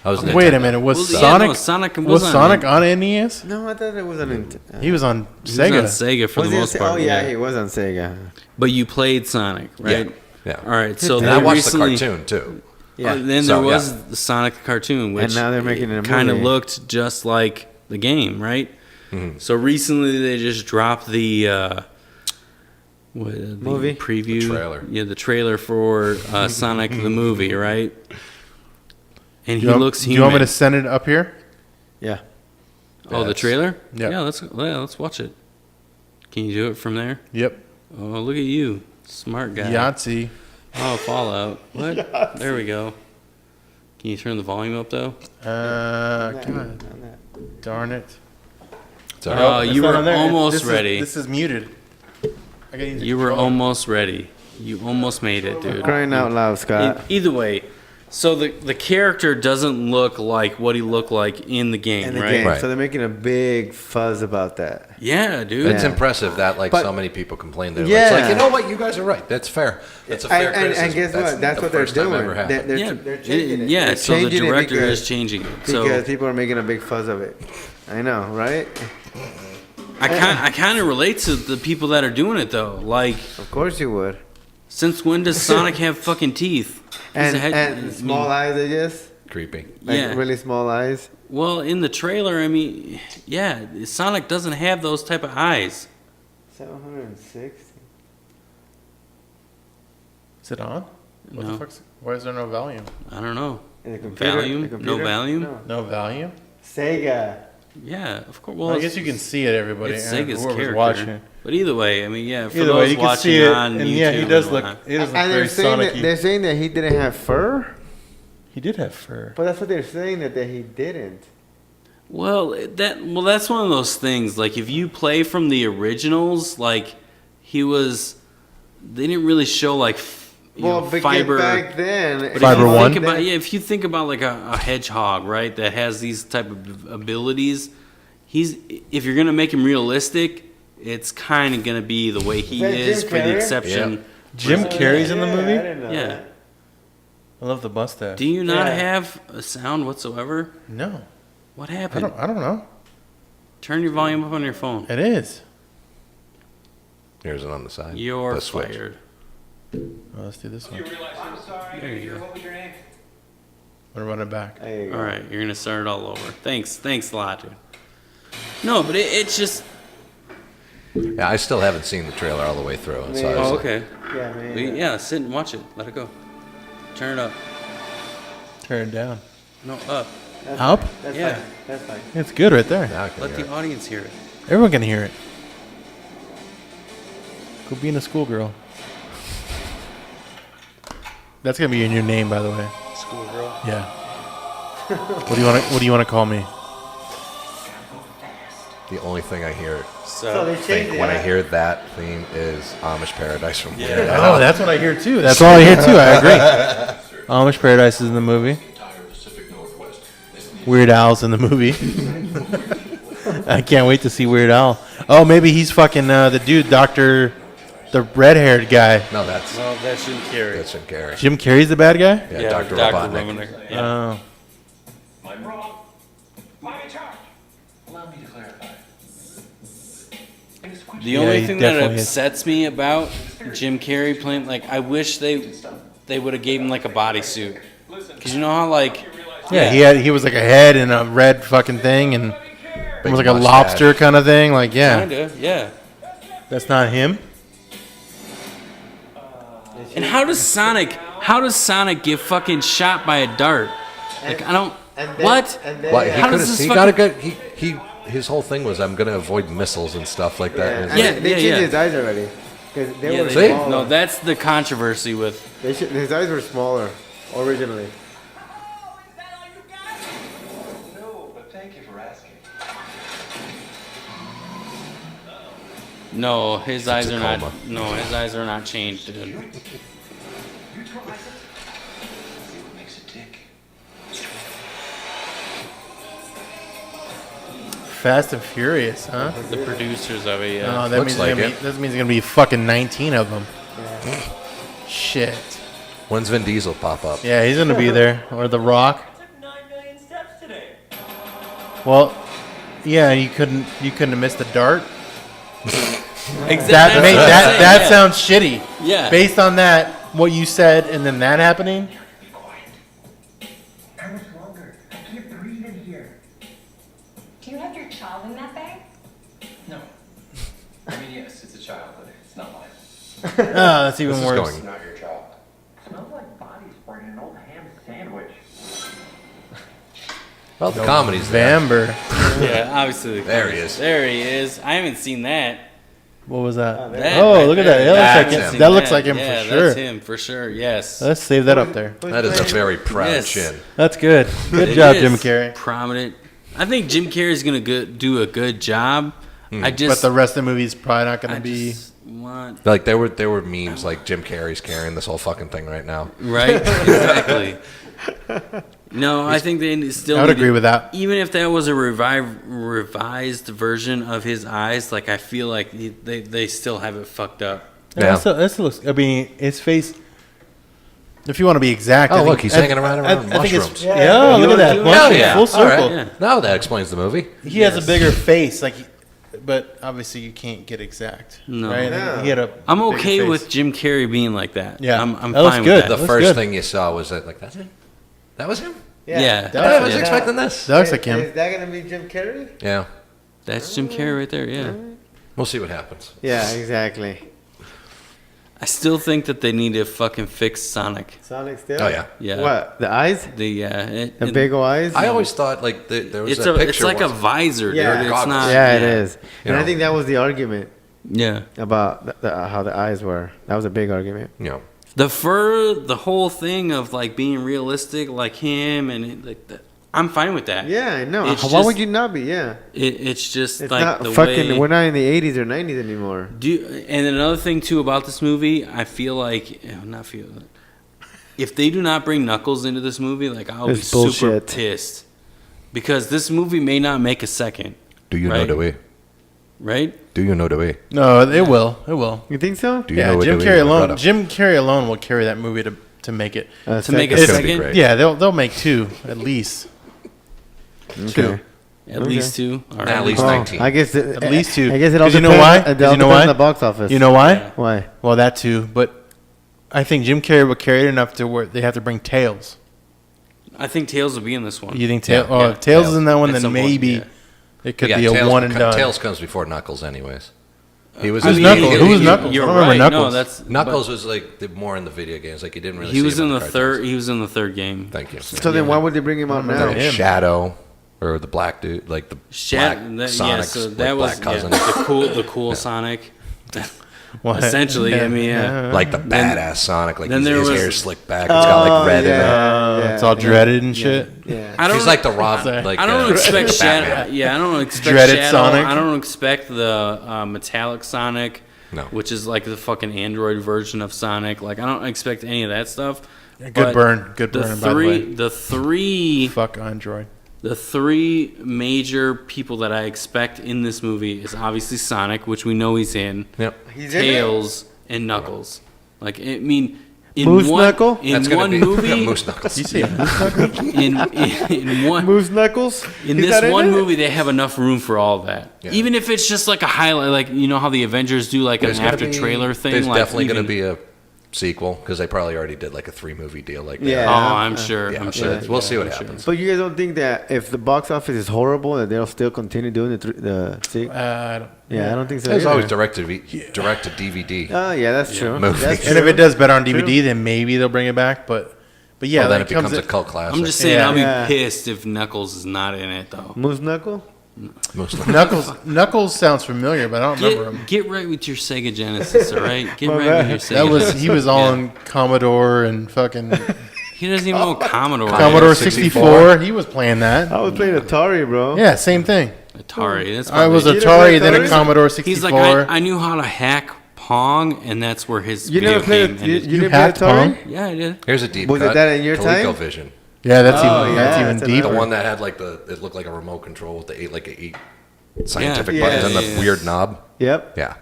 I was Wait a Nintendo. minute, was Well, yeah, Sonic no, Sonic was was on Sonic it. on NES? No, I thought it was on. He was on He Sega. was on Sega for Was the he on most Se- part. Oh yeah, he was on Sega. But you played Sonic, right? Yeah. All right. So And they I watched recently, the cartoon too. Yeah. Then So, there was yeah. the Sonic cartoon, which now they're making it a kind of movie. looked just like the game, right? Mm-hmm. So recently they just dropped the Movie? preview, The trailer. Yeah, the trailer for Sonic the movie, right? And he Do you want- looks Do human. you want me to send it up here? Yeah. Oh, the Yes. trailer? Yeah. Yeah, let's watch it. Can you do it from there? Yep. Oh, look at you, smart guy. Yahtzee. Oh, Fallout. What? There we go. Can you turn the volume up though? God darn it. It's all right. Oh, It's you not were on there. almost This is- ready. This is muted. I gotta use the You were controller. almost ready. You almost made it, dude. Crying out loud, Scott. Either way, so the character doesn't look like what he looked like in the game, In the right? game, Right. so they're making a big fuzz about that. Yeah, dude. It's Yeah. impressive that like But- so many people complain. They're Yeah. it's like, you know what, you guys are right. That's fair. That's a fair criticism. And guess what? That's the what they're first time doing. ever happened. They're changing it. Yeah, They're so the changing it director because- is changing it. because So people are making a big fuzz of it. I know, right? I kind of relate to the people that are doing it though. Like, Of course you would. since when does Sonic have fucking teeth? He's a head- I And mean, small eyes, I guess. Creepy. Like Yeah. really small eyes. Well, in the trailer, I mean, yeah, Sonic doesn't have those type of eyes. 760. Is it on? What No. the fuck's? Why is there no volume? I don't know. In the computer, Volume? the computer? No volume? No. No volume? Sega. Yeah, of course. Well, I guess you can see it, everybody. It's and Sega's whoever's character. watching. But either way, I mean, yeah, for Either way, those you can watching see it, on and YouTube, yeah, he does and look. whatnot. He does look And very they're saying, Sonic-y. they're saying that he didn't have fur? He did have fur. But that's what they're saying, that he didn't. Well, that's one of those things. Like, if you play from the originals, like they didn't really show like Because fiber. back then... But Fiber if you one? think about, yeah, if you think about like a hedgehog, right, that has these type of abilities, if you're gonna make him realistic, it's kind of gonna be the way he Is that is, Jim for the Carrey? exception. Yeah. Jim Carrey's in the Yeah, I movie. didn't know Yeah. that. I love the mustache. Do you not Yeah. have a sound whatsoever? No, What I happened? don't know. Turn your volume up on your phone. It is. Here's it on the side. You're The switch. fired. Well, let's do this one. I'm sorry. There you go. What was your name? I'm gonna run it back. There you go. All right, you're gonna start it all over. Thanks a lot, dude. No, but it's just. Yeah, I still haven't seen the trailer all the way through. And so I Yeah. was Oh, like, okay. Yeah, man. Yeah, sit and watch it. Let it go. Turn it up. Turn it down. No, up. That's Up? fine. That's Yeah. fine. That's fine. It's good right there. now I can Let hear the it. audience hear it. Everyone can hear it. Go being a schoolgirl. That's gonna be your new name, by the way. Schoolgirl. Yeah. What do you want to call me? The only thing I hear So they changed it. when I hear that theme is Amish Paradise from Weird Al. Oh, that's what I hear too. That's all I hear too. I agree. Amish Paradise is in the movie. Weird Al's in the movie. I can't wait to see Weird Al. Oh, maybe he's fucking the dude, the red-haired guy. No, that's Jim Carrey. Jim Carrey. Jim Carrey's the bad guy? Yeah, Dr. Robotnik. Yeah. Oh. I'm wrong. I'm in charge. Allow me to clarify. The only he thing that definitely is. upsets me about Jim Carrey playing, like, I wish they would have gave him like a bodysuit, because you know how like He was like a head and a red fucking thing, and it was like a mustache. lobster kind of thing. Like, yeah, kinda, yeah. that's not him. And how does Sonic get fucking shot by a dart? Like, I don't. What? Well, How does this he got a good. His whole thing was, I'm gonna avoid missiles and stuff like that. Yeah. They changed his eyes already. 'Cause they Yeah, were See? smaller. no, that's the controversy with. His eyes were smaller originally. No, but thank you for asking. No, his eyes are Tacoma. not. No, his eyes are not changed, dude. You try it. See what makes it tick. Fast and Furious, huh? The producers of it, yeah. Oh, that Looks means like gonna it. be, that means gonna be fucking 19 of them. Shit. When's Vin Diesel pop up? Yeah, he's gonna be there, or The Rock. Took 9 million steps today. Well, yeah, you couldn't have missed the dart. Exactly. That sounds shitty. Yeah. Based on that, what you said, and then that happening. Be quiet. How much longer? I can't breathe in here. Do you have your child in that bag? No. I mean, yes, it's a child, but it's not mine. Oh, that's even This is worse. going. It's not your child. Smells like bodies burning an old ham sandwich. Well, the comedy's there. Vamber. Yeah, obviously. There he is. There he is. I haven't seen that. What was that? That Oh, right look at there. that. I That haven't looks seen that looks like him yeah, for sure. That's him for sure. Yes. Let's save that up there. That is a very proud Yes. chin. That's good. Good It job, is Jim Carrey. Prominent. I think Jim Carrey's gonna do a good job. I But just. the rest of the movie's probably not I going to be. just want. Like there were memes like Jim Carrey's carrying this whole fucking thing right now. Right. Exactly. No, I think they still. I would need agree to- with that. Even if that was a revised version of his eyes, like I feel like they still have it fucked up. Yeah. That still looks. I mean, his face. If you want to be exact. Oh, I think- look, he's hanging around I think it's- mushrooms. Yeah, look at that. Hell Mushroom, yeah. Full All circle. right. Yeah. Now that explains the movie. He has a bigger face, but obviously you can't get exact. No. Right? Yeah. He had a. I'm bigger okay face. with Jim Carrey being like that. Yeah. I'm That was fine good. with The that. That's first good. thing you saw was that like that's him. That was him. Yeah. I was Yeah. expecting this. That looks like him. Is that gonna be Jim Carrey? Yeah, That's Jim Carrey right there. Yeah. we'll see what happens. Yeah, exactly. I still think that they need to fucking fix Sonic. Sonic still. Oh yeah. Yeah. What? The eyes? The The big ol' eyes? I always thought like there was It's a it's picture. like a once- visor, Yeah. dude. It's Goggles. not. yeah, it is. You And I know. think that was the argument Yeah. about how the eyes were. That was a big argument. You know, The fur, the whole thing of like being realistic, like him, and like that. I'm fine with that. Yeah, I know. It's Why just- would you not be? Yeah. It's just It's like not the fucking. way. We're not in the 80s or 90s anymore. And another thing too about this movie, I feel like if they do not bring Knuckles into this movie, like I'll It's be super bullshit. pissed because this movie may not make a second. do you know Right. the way? Right? Do you know the way? No, it will. It will. You think so? Do you Yeah, know Jim the way, Carrey my alone. brother? Jim Carrey alone will carry that movie to make it. To make a It's gonna be second, great. Yeah, they'll make two at least. Okay. at least two. All right. At least Oh, 19. I guess At least two. I guess it all 'Cause you depends. know why? It all 'Cause you know depends why? on the box office. You know why? Yeah. why? Well, that too. But I think Jim Carrey will carry it enough to where they have to bring Tails. I think Tails will be in this one. You think Tails? Yeah, Oh, yeah. if Tails is Tails. in that one, At then some point, maybe yeah. it could Yeah, be a Tails one and done. Tails comes before Knuckles, anyways. He was. Who's in- Knuckles? he- Who was he- Knuckles? You're I don't remember right. No, Knuckles. that's Knuckles was like more in the video games. Like you didn't really. He see was him in the cartoons. third. He was in the third game. Thank you. So then, why would they bring him out now? him. Shadow, or the black dude, like the black Yeah, Sonic's so like that was black cousin. the cool Sonic. What? Essentially, I mean, yeah. Like the badass Sonic, like then his there was- hair slicked back. It's got like red in it. It's all dreaded and shit. Yeah. I don't. He's like the Rob. Sorry. Like I don't expect Shadow. Batman. Yeah, I don't expect Dreaded Shadow. Sonic? I don't expect the metallic Sonic, No. which is like the fucking Android version of Sonic. Like, I don't expect any of that stuff. Good But burn. Good The burn, by the way. the Fuck Android. three major people that I expect in this movie is obviously Sonic, which we know he's in. Yep. He's in it? Tails and Knuckles. Like, I mean, in Moose one Knuckle? in That's gonna one be movie, Moose Knuckles. You say Moose Knuckles? in one Moose Knuckles? in He's this not one it? movie, they have enough room for all of that. Yeah. Even if it's just like a highlight, like you know how the Avengers do like There's an gonna after be- trailer thing. There's like definitely going even- to be a sequel because they probably already did like a 3-movie deal like that. Yeah. Oh, I'm sure. Yeah, I'm so sure. we'll see what I'm sure. happens. But you guys don't think that if the box office is horrible, that they'll still continue doing the see? I don't- Yeah, I don't think so. There's either. always direct to DVD. Oh, yeah, that's true. Movie. That's And if true. it does better on True. DVD, then maybe they'll bring it back. But yeah, Well, then like it becomes comes a cult classic. I'm just saying, Yeah. I'll be Yeah. pissed if Knuckles is not in it though. Moose Knuckle? Knuckles sounds familiar, but I don't remember him. Get right with your Sega Genesis, all right? Get My right bad. with your Sega. That was Genesis. he was all Yeah. on Commodore and fucking He doesn't even know what Commodore. Commodore is. 64. He was playing that. I was playing Atari, bro. Yeah, same thing. Atari. That's I was probably- Atari, then a Atari? Commodore He's 64. like, I knew how to hack Pong, and that's where his You video never played game you, ended. you didn't hacked play Atari? Pong? Yeah, I did. Here's a deep Was it cut. that in your time? ColecoVision. Yeah, that's Oh, even yeah, that's that's even another deeper. The one that had like it looked like a remote control with the eight scientific Yeah. buttons and Yeah, the yeah. weird knob. Yep. Yeah.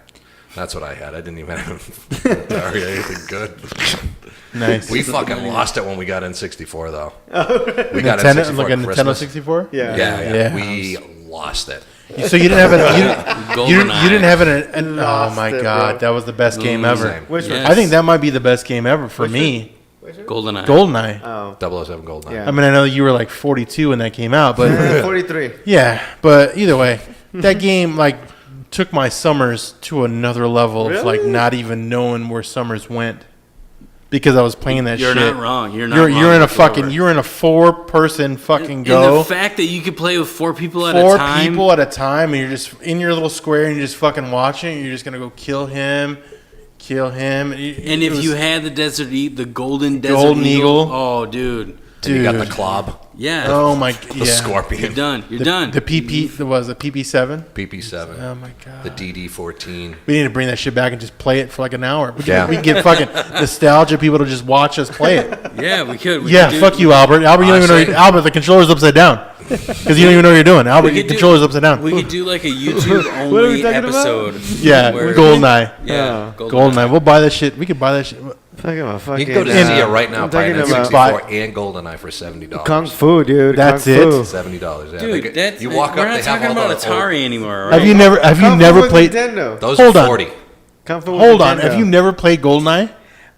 That's what I had. I didn't even have Atari or anything good. Nice. We fucking lost it when we got N64 though. We got Nintendo, N64 like a at Nintendo Christmas. 64. Yeah. Yeah. We lost it. So you didn't have you GoldenEye. didn't have an oh Lost my it, god, bro. that was the best game ever. Same. Which one? Yes. I think that might be the best game ever for me. GoldenEye. GoldenEye. Oh. 007 GoldenEye. Yeah. I mean, I know you were like 42 when that came out, but 43. yeah, but either way, that game like took my summers to another level of like Really? not even knowing where summers went because I was playing that You're shit. not wrong. You're not You're wrong in a whatsoever. fucking you're in a 4-person fucking And go. the fact that you could play with 4 people at a Four time. people at a time, and you're just in your little square, and you're just fucking watching. And you're just gonna go kill him. And if you had the the golden desert Golden Eagle. Oh, dude. And you got the Dude. Clob, Yeah. Oh my, the yeah. Scorpion, You're done. You're done. The PP, there was a PP7. PP7, Oh my god. the DD14. We need to bring that shit back and just play it for like an hour. Yeah. We get fucking nostalgia people to just watch us play it. Yeah, we could. We Yeah, could do- fuck you, Albert. Albert, you don't even know. Honestly. Albert, the controller's upside down. Because you don't even know what you're doing. Albert, We your could do- controller's upside down. We could do like a YouTube What are we only talking about? episode. Yeah, where- Goldeneye. Yeah, Goldeneye. We'll buy that shit. We could buy that shit. Talking about fucking. You can go to And- see it right now. I'm Buy an talking about- N64 and GoldenEye for $70. Kung Fu, dude. That's Kung it? Fu. $70. Yeah. Dude, They- that's you walk we're up. not They have talking all about the Atari old, anymore, right? Have you Kung never Fu was played? Nintendo. Those Hold are on. 40. Kung Fu was Hold on. Nintendo. Have you never played Goldeneye?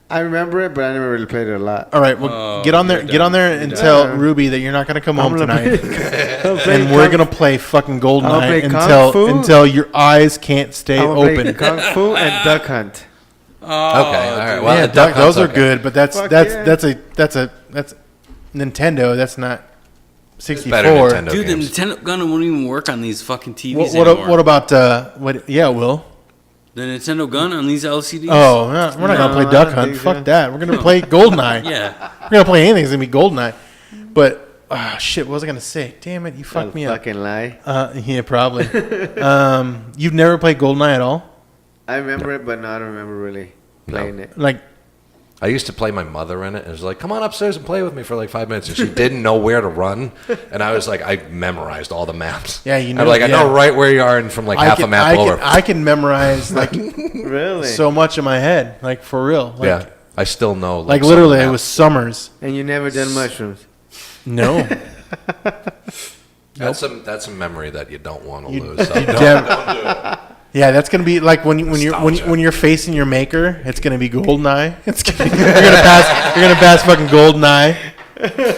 I remember it, but I never really played it a lot. All right. Well, Oh, get on there. you're Get on there done. and You're tell done. Ruby that you're not gonna come home I'm gonna tonight. play And we're Kung- gonna play fucking I'm gonna play Goldeneye Kung Fu. until your eyes can't stay I'm gonna play open. Kung Fu and Duck Hunt. Okay, all right. Well, Yeah, the Duck those Hunt's are okay. good, but that's Fuck that's yeah. that's Nintendo. That's not 64. better Nintendo. Dude, games. the Nintendo gun won't even work on these fucking TVs What anymore. about what? Yeah, it will. The Nintendo gun on these LCDs? Oh, no, we're not gonna No, play I Duck don't Hunt. think Fuck so. that. We're gonna play Goldeneye. Yeah. We're gonna play anything. It's gonna be Goldeneye. But shit, what was I gonna say? Damn it, you fucked me up. Fucking lie. Yeah, probably. You've never played Goldeneye at all? I remember it, but no, I don't remember really playing it. Like, I used to play my mother in it. And it was like, come on upstairs and play with me for like 5 minutes. And she didn't know where to run. And I was like, I memorized all the maps. Yeah, you I'm know- like, I know yeah. right where you are and from like half a map over. I can memorize like Really? so much in my head, like for real. Like, yeah, I still know. Like some literally, it maps. was summers. And you never done mushrooms? No. That's a memory that you don't want to You- lose. So Yeah, that's gonna be like when you're facing your maker, it's gonna be Goldeneye. It's gonna, you're gonna pass fucking Goldeneye.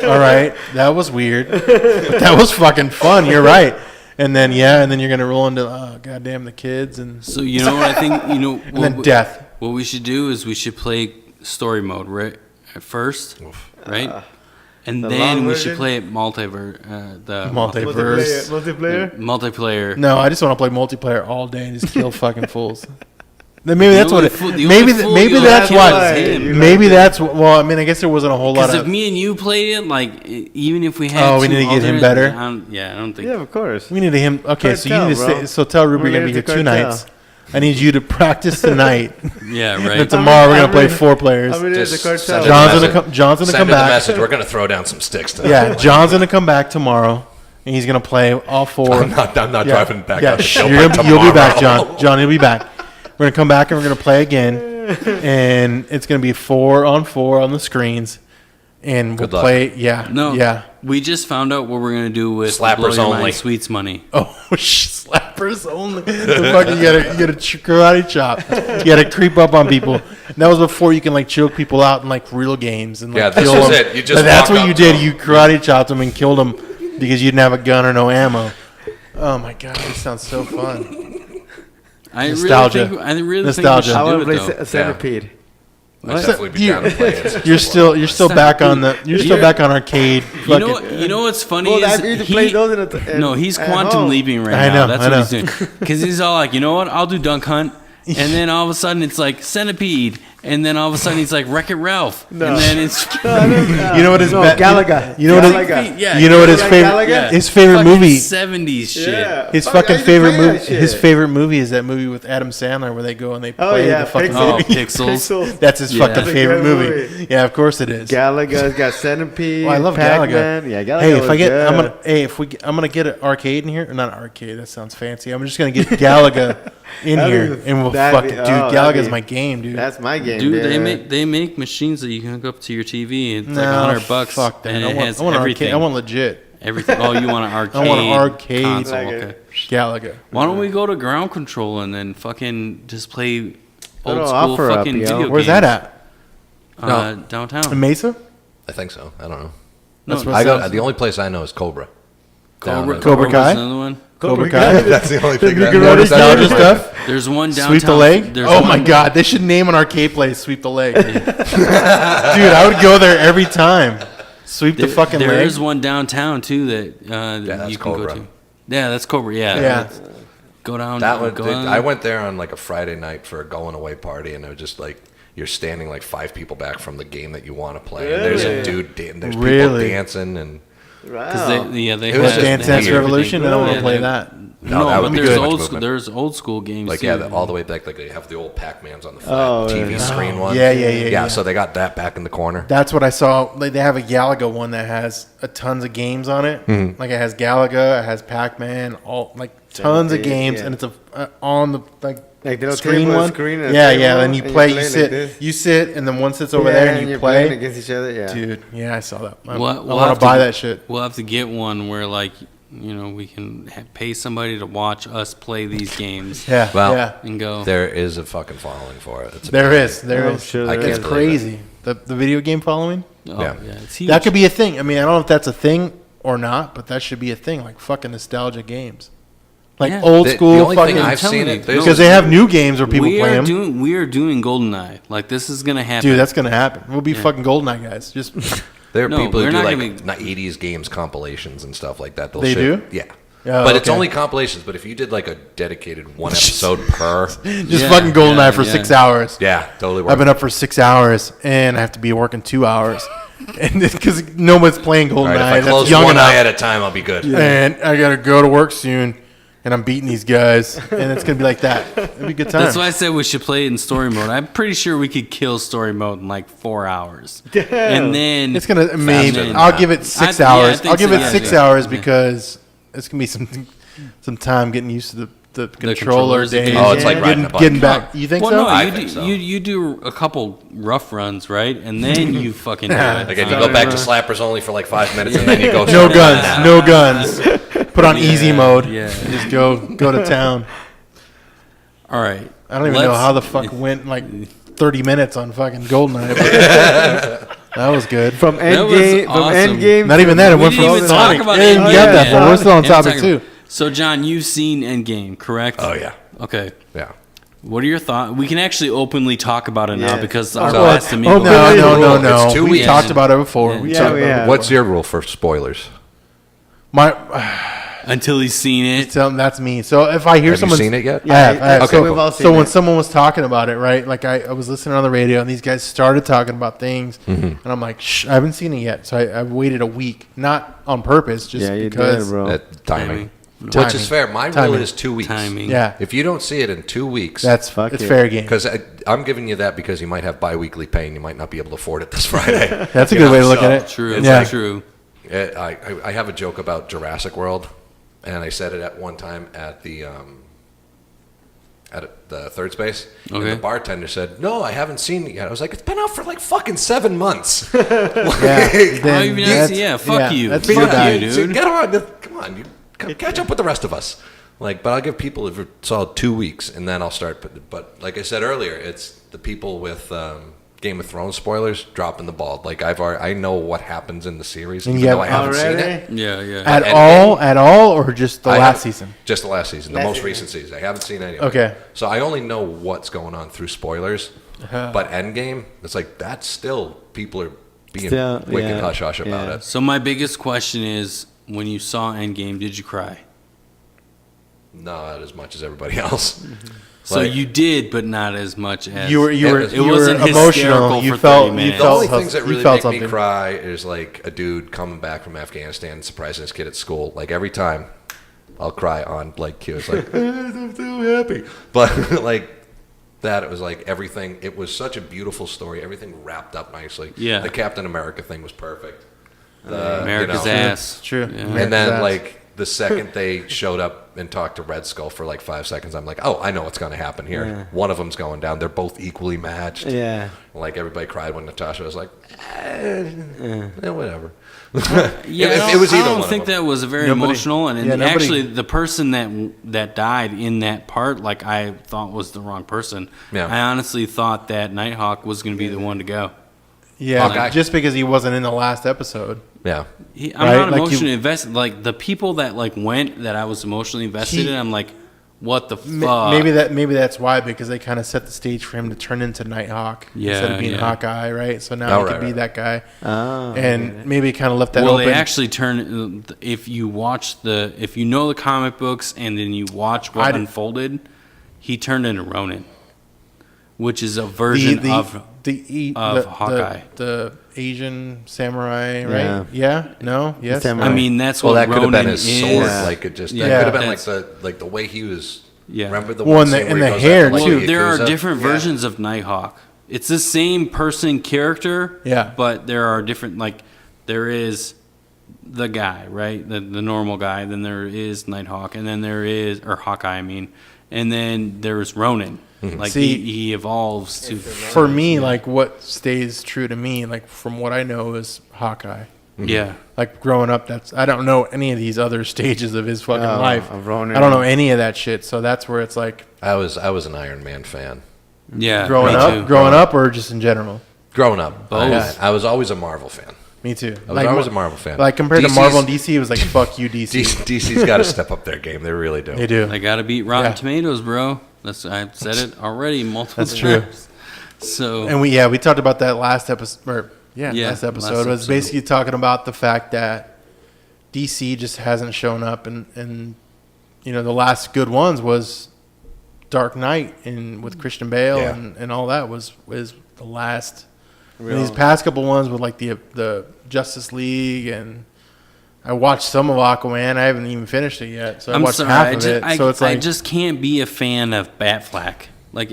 All right, that was weird, but that was fucking fun. You're right. And then you're gonna roll into goddamn the kids and So you know what I think? You know, and then death. What we should do is we should play story mode at first, right? And The then long we version? should play it multiverse. The Multiplayer. multiplayer. No, I just want to play multiplayer all day and just kill fucking fools. Then maybe that's what. Maybe that's why. Maybe that's what. Well, I mean, I guess there wasn't a whole lot Because of. if me and you played it, like even if we had, we need to get him better. I don't think. Yeah, of course. We need to him. Okay, so you Cartel, need to bro. stay. So tell Ruby you're gonna be here 2 nights. I need you to practice tonight. Yeah, And right. tomorrow we're gonna play 4 players. I'm gonna Just the send cartel. it. John's gonna Send come her the back. message. We're gonna throw down some sticks tonight. Yeah, John's gonna come back tomorrow, and he's gonna play all 4. I'm not driving back Yeah, on the show. you'll be back, John. John, you'll be back. We're gonna come back and we're gonna play again, and it's gonna be 4-on-4 on the screens, and Good we'll luck. play. Yeah, No, yeah. We just found out what we're gonna do with Slappers Blow Your Mind only. Sweets money. Oh, slappers only. The fucking, you gotta karate chop. You gotta creep up on people. And that was before you can like choke people out in like real games and like Yeah, this kill was them. it. You just That's walk what you up did. to 'em. You karate chopped them and killed them because you didn't have a gun or no ammo. Oh my god, this sounds so fun. Nostalgia. I really Nostalgia. think I we want should to do play it though. Centipede. I'd definitely be down to play it. You're still back on the. You're still back on arcade. You know what's funny Well, is I need to play those no, he's at quantum home. leaping right I now. know, That's I what he's know. doing. Because he's all like, you know what? I'll do Dunk Hunt. And then all of a sudden it's like Centipede. And then all of a sudden he's like Wreck-It Ralph. No. And then it's You know what his Galaga. You know what his Galaga. yeah, you know what his Like favorite Galaga? his favorite fucking movie 70s shit. Yeah. his Fuck, fucking I used to favorite play that movie shit. his favorite movie is that movie with Adam Sandler where they go and they Oh play yeah, the fucking Oh, Pixels. Pixels. That's his Yeah. fucking That's a favorite good movie. movie. Yeah, of course it is. Galaga's got Centipede. Oh, I love Pac-Man. Galaga. Yeah, Galaga. Hey, if was I get, good. I'm gonna get an arcade in here. Or not an arcade. That sounds fancy. I'm just gonna get Galaga in That'd here, be- and we'll that'd fuck be- it, dude. oh, that'd Galaga's be- my game, dude. That's my game, Dude, dude. they make machines that you can hook up to your TV. It's like No, $100. Fuck that. And I it want, has I want everything. arcade. I want legit everything. Oh, you want an arcade? I want an arcade. console. Like Okay. Galaga. Why don't we go to ground control and then fucking just play old Little school offer up, fucking yo. video Where's games? that at? In Downtown. Mesa? I think so. I don't know. That's No, what I sounds- go. The only place I know is Cobra. Cobra, Down Cobra Kai? Another one. Cobra Kai. That's the only thing. You I can know. already That's Nostalgia the only stuff. There's one downtown. Sweep the leg. There's Oh one, my god, they should name an arcade place Sweep the Leg. Dude, I would go there every time. Sweep the fucking There leg. is one downtown too that that's you can Cobra. go to. Yeah, that's Cobra. Yeah. Yeah. Go down. That one. go down. I went there on like a Friday night for a going away party, and it was just like you're standing like 5 people back from the game that you want to play. And there's a dude. There's Really? people dancing, and Because Wow. they It was have- just Dance they have Dance weird. Revolution. I don't want Yeah, to play they- that. No, No, that but would be there's too much old movement. there's old school games like too. yeah, all the way back. Like they have the old Pac-Mans on the flat Oh, TV yeah. screen one. Yeah. So they got that back in the corner. That's what I saw. Like they have a Galaga one that has a tons of games on it. Mm-hmm. Like it has Galaga, it has Pac-Man, all like tons of Centipede, games, yeah. and it's on the like little screen table, one. screen and Yeah, table, yeah. Then you and play. you You play like sit. this. You sit, and then one sits over Yeah, there, and you you're playing play. against each other. Yeah. Dude, yeah, I saw that. I We'll want have to buy that shit. We'll have to get one where like we can pay somebody to watch us play these games Yeah, Well, yeah. and go. There is a fucking following for it. It's There is. Oh, sure I there can't is. It's believe it. crazy. The video game following. Oh, Yeah. yeah, it's huge. That could be a thing. I mean, I don't know if that's a thing or not, but that should be a thing. Like fucking nostalgia games, like Yeah. old The school only fucking. thing I've telling seen you, it. There's because they have new games where people play them. We are doing GoldenEye. Like this is gonna happen. Dude, that's gonna happen. We'll be fucking GoldenEye guys. Just There are No, people who we're do not like gonna 80s games compilations and stuff like that. They'll They do? Yeah. Oh, But it's okay. only compilations. But if you did like a dedicated one episode per, just Yeah, fucking GoldenEye yeah, for yeah. 6 hours. yeah, totally worth I've been it. up for 6 hours and I have to be working 2 hours, and because no one's playing All GoldenEye. right, if I that's close young one enough. eye at a time, I'll be good. And I gotta go to work soon, and I'm beating these guys, and it's gonna be like that. It'll be a good time. That's why I said we should play it in story mode. I'm pretty sure we could kill story mode in like 4 hours. And then It's gonna maybe. than I'll that. give it 6 I hours. think I'll give so, it yeah, 6 yeah. hours Yeah. because it's gonna be some time getting used to the controller controllers days. again. Oh, it's like riding a bike. getting back. You think well, so? no, I you think do, so. you do a couple rough runs, right? And then you fucking do it. Again, you go back to slappers only for like 5 minutes, and then you go. No straight guns. down. No guns. Put on easy Yeah, mode. yeah. And just go to town. All right. I don't even know how the fuck went like 30 minutes on fucking GoldenEye. But that was good. From That was Endgame, awesome. from Endgame. Not even that. It We went didn't from even Sonic. talk about Yeah, you Endgame. got that, Yeah. but we're still on Yeah, topic talking- too. So, John, you've seen Endgame, correct? Oh yeah, Okay. yeah. What are your thoughts? We can actually openly talk about it now Yes. because our So- last Amigo. Oh, No. It's 2 We weeks. talked about it before. Yeah. We Yeah, talked we about it have. What's your rule for spoilers? My Until he's seen it. So that's me. So if I hear Have you someone seen it yet? I have. Okay. We've all seen So when it. someone was talking about it, right? Like I was listening on the radio, and these guys started talking about things, and I'm like, shh, I haven't seen it yet. So I waited a week, not on purpose, just Yeah, you because. did, bro. That timing. Which Timing. is fair. My Timing. rule is 2 weeks. Timing. Yeah, If you don't see it in 2 weeks, it's Fuck it. fair game. because I'm giving you that because you might have bi-weekly pay and you might not be able to afford it this Friday. That's a You good know, way to look so at it. True. it's Yeah. like- True. I have a joke about Jurassic World, and I said it at one time at the third space. And Okay. the bartender said, "No, I haven't seen it yet." I was like, "It's been out for like fucking 7 months." Yeah, How you that's- yeah, fuck you. that's Fuck pretty bad. you, So dude. get on, come on, you catch up with the rest of us. Like, but I'll give people a solid 2 weeks, and then I'll start. But like I said earlier, it's the people with Game of Thrones spoilers dropping the ball. Like I know what happens in the series, And even yet- though I haven't seen Already? it. Yeah, yeah. At all, or just the I last haven't- season? Just the last season, the Last most season. recent season. I haven't seen any of it. Okay. So I only know what's going on through spoilers. But Endgame, it's like that's still people are being Still, wicked yeah, hush hush about yeah. it. So my biggest question is, when you saw Endgame, did you cry? Not as much as everybody else. So Like- you did, but not as much as You were It you were wasn't emotional. hysterical You for felt 30 you minutes. The felt only some- things that you really felt make something. me cry is like a dude coming back from Afghanistan and surprising his kid at school. Like every time, I'll cry on like cue. It's like I'm so happy, but like that, it was like everything. It was such a beautiful story. Everything wrapped up nicely. Yeah. The Captain America thing was perfect. America's you know, ass. It's true. Yeah. And then Ass. like the second they showed up and talked to Red Skull for like 5 seconds, I'm like, oh, I know what's going to happen here. Yeah. One of them's going down. They're both equally matched. Yeah. Like everybody cried when Natasha was like, whatever. Yeah, it was either I don't one think of them. that was very Nobody- emotional. And yeah, nobody- actually, the person that died in that part, like I thought was the wrong person. Yeah. I honestly thought that Nighthawk was going to be the one to go. Yeah, Hawkeye. just because he wasn't in the last episode. Yeah. I'm Right, not like emotionally invested. Like the people that like went that I was emotionally invested in, I'm like, what the fuck? Maybe that's why, because they kind of set the stage for him to turn into Nighthawk instead Yeah, of being yeah. Hawkeye, right? So now Oh, he right, could be right. that guy, Oh. and maybe kind of left that Well, open. they actually turn. If you know the comic books and then you watch what unfolded, he turned into Ronin, which is a version of Hawkeye. the Asian samurai, right? Yeah. No. Yes. samurai. I mean, that's Well, what that could have Ronin been his is. sword. Yeah. Like it just, Yeah, that could have been that's- like the way he was. Yeah. Remember the Well, one and the- scene where and he the goes hair, after, like, Well, the there are Yakuza? different Yeah. versions of Nighthawk. It's the same person character. Yeah. But there are different. Like there is the guy, right? The normal guy. Then there is Nighthawk, and then there is Hawkeye. I mean, and then there's Ronin. Like See, he evolves to. For me, like what stays true to me, like from what I know, is Hawkeye. Yeah. Like growing up, I don't know any of these other stages of his fucking Oh, life. of Ronin. I don't know any of that shit. So that's where it's like I was an Iron Man fan. Yeah. growing me up, too. growing up, or just in general. Growing up, Both. I was always a Marvel fan. Me too. I was always a Marvel fan. Like compared to DC's Marvel and DC, it was like fuck you, DC. DC's got to step up their game. They really do. They do. They got to beat Rotten Yeah. Tomatoes, bro. I've said it already multiple That's true. times. So And we talked about that last episode. Yeah, last episode last was episode. basically talking about the fact that DC just hasn't shown up, and you know the last good ones was Dark Knight and with Christian Bale Yeah. and all that was the last. And Real- these past couple ones with like the Justice League, and I watched some of Aquaman. I haven't even finished it yet, so I I'm watched sorry. half of it. So it's I like, just can't be a fan of Batfleck. Like,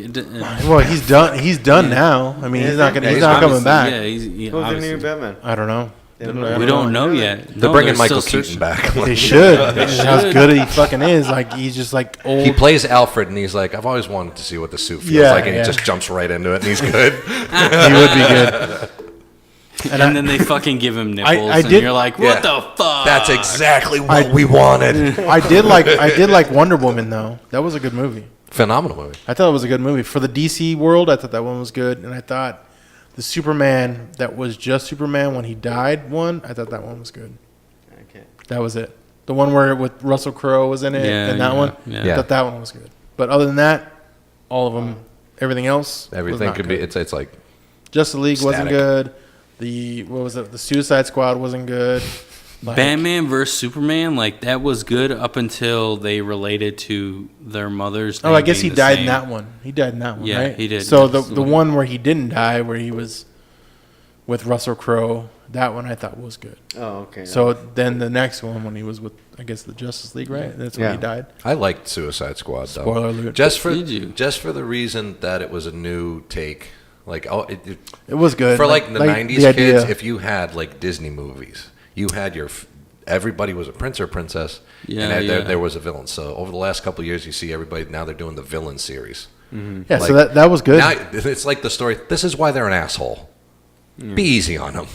well, he's done. He's done now. I mean, he's not gonna. Yeah, He's he's not coming obviously- back. Yeah, he's Who's the obviously- new Batman? I don't know. We don't know yet. They're No, bringing they're Michael still Keaton searching. back. They should. They How should. good he fucking is. Like he's just like old. He plays Alfred, and he's like, I've always wanted to see what the suit feels Yeah, like, and yeah. he just jumps right into it, and he's good. He would be good. And then they fucking give him nipples, I and did- you're like, Yeah. what the fuck? That's exactly what we wanted. I did like Wonder Woman though. That was a good movie. Phenomenal movie. I thought it was a good movie for the DC world. I thought that one was good, and I thought the Superman that was just Superman when he died one. I thought that one was good. Okay. That was it. The one where with Russell Crowe was in it, Yeah, and that yeah, one. yeah. I Yeah. thought that one was good. But other than that, all of them, everything else, was Everything not could good. be. It's like Justice League wasn't static. good. The Suicide Squad wasn't good. Like, Batman vs Superman, like that was good up until they related to their mother's. Oh, name I guess he being the died same. in that one. He died in that one, Yeah, right? he did. So That's the one where he didn't die, where he was with Russell Crowe, that one I thought was good. Oh, okay. So then the next one, when he was with, I guess, the Justice League, right? That's when he Yeah. died. I liked Suicide Squad though. Spoiler alert. Just for Did you? just for the reason that it was a new take. Like It was good. for like the '90s the kids, idea. if you had like Disney movies, you had everybody was a prince or princess, Yeah, and yeah. there was a villain. So over the last couple of years, you see everybody now they're doing the villain series. Yeah, so like- that was good. Now it's like the story. This is why they're an asshole. Be easy on them.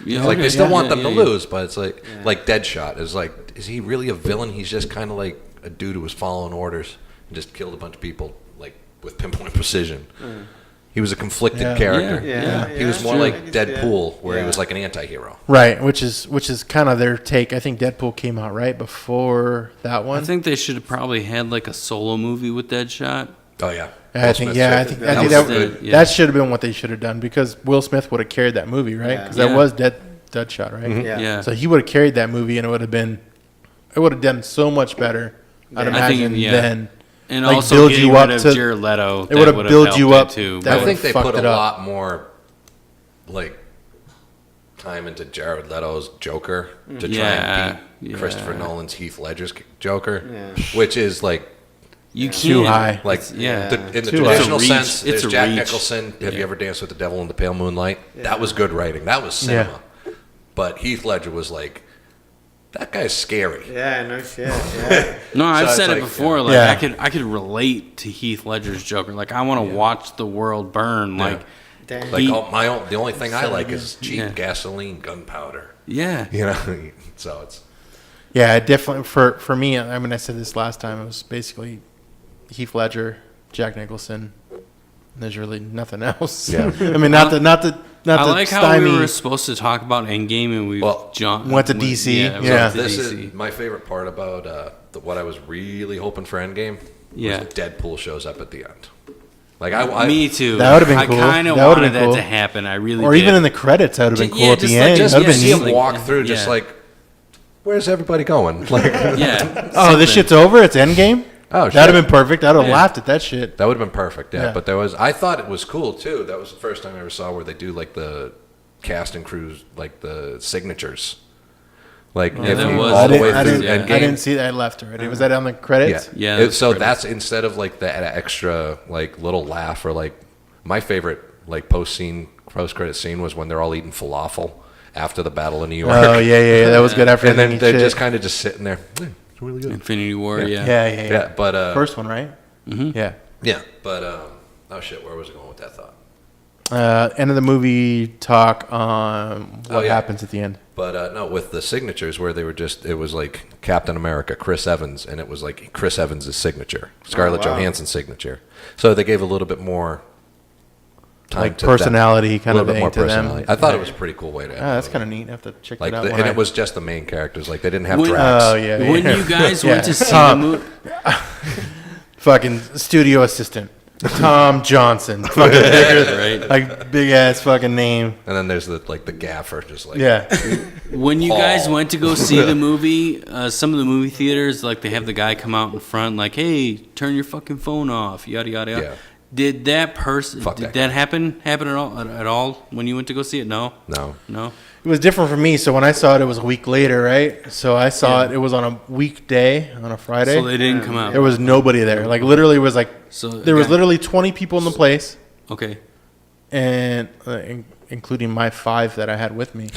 Yeah, Like okay. they still Yeah, want yeah, them to yeah, yeah. lose, but it's like Deadshot is like, is he really a villain? He's just kind of like a dude who was following orders and just killed a bunch of people like with pinpoint precision. He was a conflicted Yeah. character. Yeah, He was yeah, more sure. like I can see that. Deadpool, where he Yeah. was like an anti-hero. Right, which is kind of their take. I think Deadpool came out right before that one. I think they should have probably had like a solo movie with Deadshot. Oh yeah, I Will think Smith yeah, I too. think That I think was that good. Yeah. that should have been what they should have done, because Will Smith would have carried that movie, right? Because Yeah. that was Deadshot, right? Yeah. Yeah. So he would have carried that movie, and it would have done so much better. I'd Yeah. I think, imagine yeah. than And like, also build getting you up rid of to- Jared Leto. it that would have would've built helped you it up. too. That I would think they fucked put it a up. lot more like time into Jared Leto's Joker to try and beat Yeah. Christopher Nolan's Heath Ledger's Joker, Yeah. which is like You can't. Too high. Like Yeah. in the Too traditional high. sense, It's there's a Jack reach. Nicholson. Have Yeah. you ever danced with the devil in the pale moonlight? That was good writing. That was cinema. But Heath Ledger was like, that guy's scary. Yeah, no shit. Yeah. No, I've it's said it like, before. Like Yeah. I could relate to Heath Ledger's Joker. Like I want to watch the world burn. Yeah. Like Damn. Like He- the only thing I like is cheap Yeah. gasoline, gunpowder. yeah, You know, so it's Yeah, definitely for me. I mean, I said this last time. It was basically Heath Ledger, Jack Nicholson. There's really nothing else. Yeah. I mean, not to I like how stymie. we were supposed to talk about Endgame and we Well, went to DC. Yeah, we Yeah. went to this DC. is my favorite part about what I was really hoping for Endgame. Yeah. was Deadpool shows up at the end. Like I Me too. That would've been I cool. kind of That would've wanted been that cool. to happen. I really or did. even in the credits, that would have been Ju- cool yeah, at the just like- end. just- That'd you have see been him neat. walk through, just Yeah. like, where's everybody going? Like, Yeah. Oh, this something. shit's over. It's Endgame. Oh, That'd have shit. been perfect. I'd have Yeah. laughed at that shit. that would have been perfect. Yeah, Yeah. but I thought it was cool too. That was the first time I ever saw where they do like the cast and crews, like the signatures. Like if that you was- all the I way didn't- through yeah. Endgame. I didn't see that. I left already. Was that on the credits? Yeah, It- that's so great. that's instead of like that extra like little laugh or like my favorite like post credit scene was when they're all eating falafel after the Battle of New York. Oh yeah. That was good. After and then everything they're shit. just kind of just sitting there. It's really good. Infinity War. Yeah. Yeah. Yeah, but First one, right? Mm-hmm. Yeah. yeah, but oh shit, where was I going with that thought? End of the movie talk on what Oh, yeah. happens at the end. But no, with the signatures where they were just, it was like Captain America, Chris Evans, and it was like Chris Evans' signature, Scarlett Oh, wow. Johansson's signature. So they gave a little bit more time Like to personality them. kind a of little bit thing more to them. personality. I thought it was a pretty cool way to. Oh, that's kind of neat. I have to check like, that out. and it was just the main characters. Like they didn't have Drax. Oh yeah. When yeah. you guys Yeah. went to see the Tom, movie, fucking studio assistant, Tom Johnson, fucking bigger, right? like big ass fucking name. And then there's the gaffer, just like Yeah. When you Paul. guys went to go see the movie, some of the movie theaters, like they have the guy come out in front, like, "Hey, turn your fucking phone off," yada yada yada. Yeah. Did that person? Fuck Did that that happen at all when you went to go see it? No. no. It was different for me. So when I saw it, it was a week later, right? So I saw it. It was on a weekday, on a Friday. So they didn't come out. There was nobody there. Like literally, it was like So there was okay. literally 20 people in the place, Okay. and including my 5 that I had with me.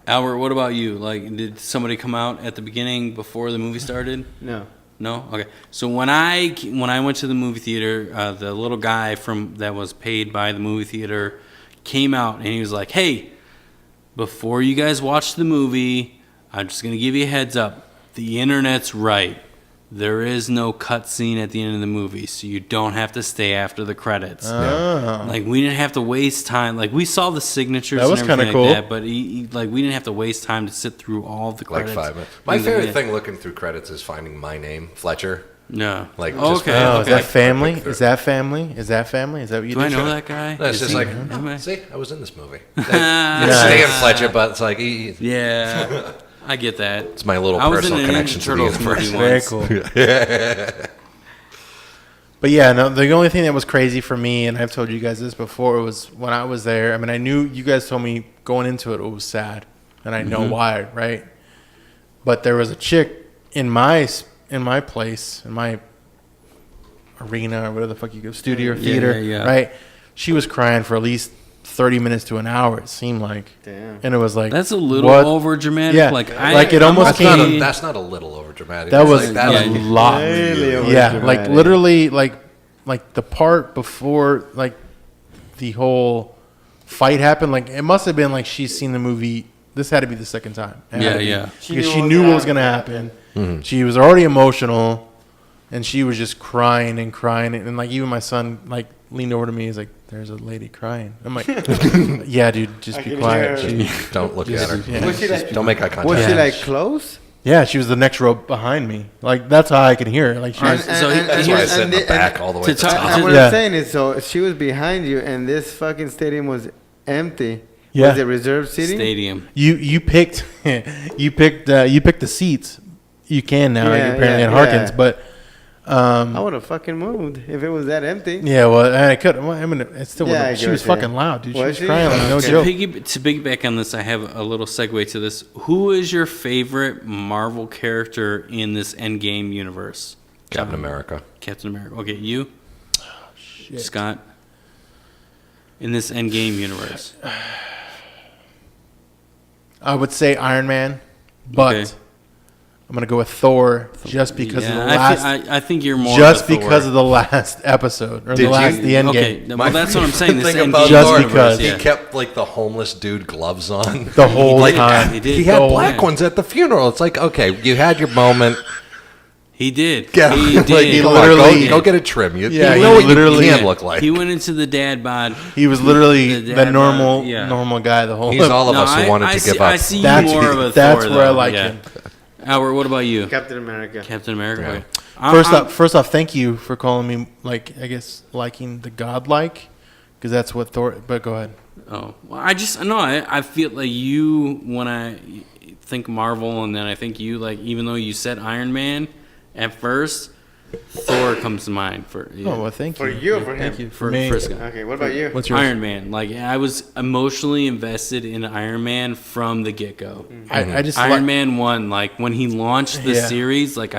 Albert, what about you? Like, did somebody come out at the beginning before the movie started? No. No. Okay. So when I went to the movie theater, the little guy that was paid by the movie theater came out and he was like, "Hey, before you guys watch the movie, I'm just gonna give you a heads up. The internet's right. There is no cutscene at the end of the movie, so you don't have to stay after the credits. Oh. Like we didn't have to waste time. Like we saw the signatures. That was and everything kinda like cool. that, but like we didn't have to waste time to sit through all the Like credits. 5 minutes. My Things like favorite that. thing looking through credits is finding my name, Fletcher. No. Like, Oh, just- okay. Oh, okay. is that family? Quick through. Is that family? Is that family? Is that what you Do I did? know that guy? No, it's Is just he- like, am I- see, I was in this movie. It's Stan Fletcher, but it's like, Yeah. I get that. It's my little I was in personal an connection Ninja to the Turtles universe. movie Very once. cool. But yeah, no, the only thing that was crazy for me, and I've told you guys this before, was when I was there. I mean, I knew you guys told me going into it was sad, and I know why, right? But there was a chick in my place, in my arena or whatever the fuck you go, studio or theater, right? She was crying for at least 30 minutes to an hour, it seemed like. Damn. And it was like, That's a little what? over dramatic. Yeah. Like It almost came. That's not a little over dramatic. That was that a was lot. Really Yeah, overdramatic. like literally, like the part before, like the whole fight happened. Like it must have been like she's seen the movie. This had to be the second time. It had to be. Because she knew what was gonna happen. Mm-hmm. She was already emotional, and she was just crying and crying. And like even my son like leaned over to me. He's like, "There's a lady crying." I'm like, "Yeah, dude, just be can quiet." hear Don't look at her. Yeah. Was she like? Don't make eye contact. Was she Yeah. like close? Yeah, she was the next row behind me. Like that's how I could hear her. Like she was. So That's why I sit in the back all the way to to the talk- top. And what Yeah. I'm saying is, so she was behind you, and this fucking stadium was empty. Yeah. Was it reserved seating? Stadium. You picked you picked the seats. You can now Yeah, apparently yeah, at Harkins, yeah. but I would have fucking moved if it was that empty. yeah, well I could. Well, I mean, it still Yeah, I was. She get was what you're fucking loud, dude. She Was was she? crying like no Okay. joke. To piggyback on this, I have a little segue to this. Who is your favorite Marvel character in this Endgame universe? Captain America. Captain America. Okay, you? Scott? In this Endgame universe. I would say Iron Man, but Okay. I'm gonna go with Thor just because of the last. I think you're more just of a because Thor. of the last episode or Did the last you- the end Okay, game. well, that's what I'm saying. This Thing Endgame about Just Thor, because. he yeah. kept like the homeless dude gloves on. The whole Like, time. He did. He had Oh, black yeah. ones at the funeral. It's like, okay, you had your moment. He did. Yeah, He like, did. come on, literally- go get a trim. You, Yeah, you he know what literally- you can look like. He went into the dad bod. He was literally The the dad normal bod, yeah. normal guy the whole He's all of No, us who wanted to see, give up. I see you That's- more of a that's Thor, where I though. like yeah. him. Albert, what about you? Captain America. Captain America. Yeah. Okay. First off, thank you for calling me like I guess liking the godlike, because that's what Thor. But go ahead. Oh, well, I feel like you, when I think Marvel, and then I think you, like, even though you said Iron Man at first, Thor comes to mind for you. Oh well, thank you. For you or for him? Thank you for me. Scott. Okay, what about you? What's yours? Iron Man. Like, I was emotionally invested in Iron Man from the get-go. I just Iron like- Man 1, like, when he launched the Yeah. series, like,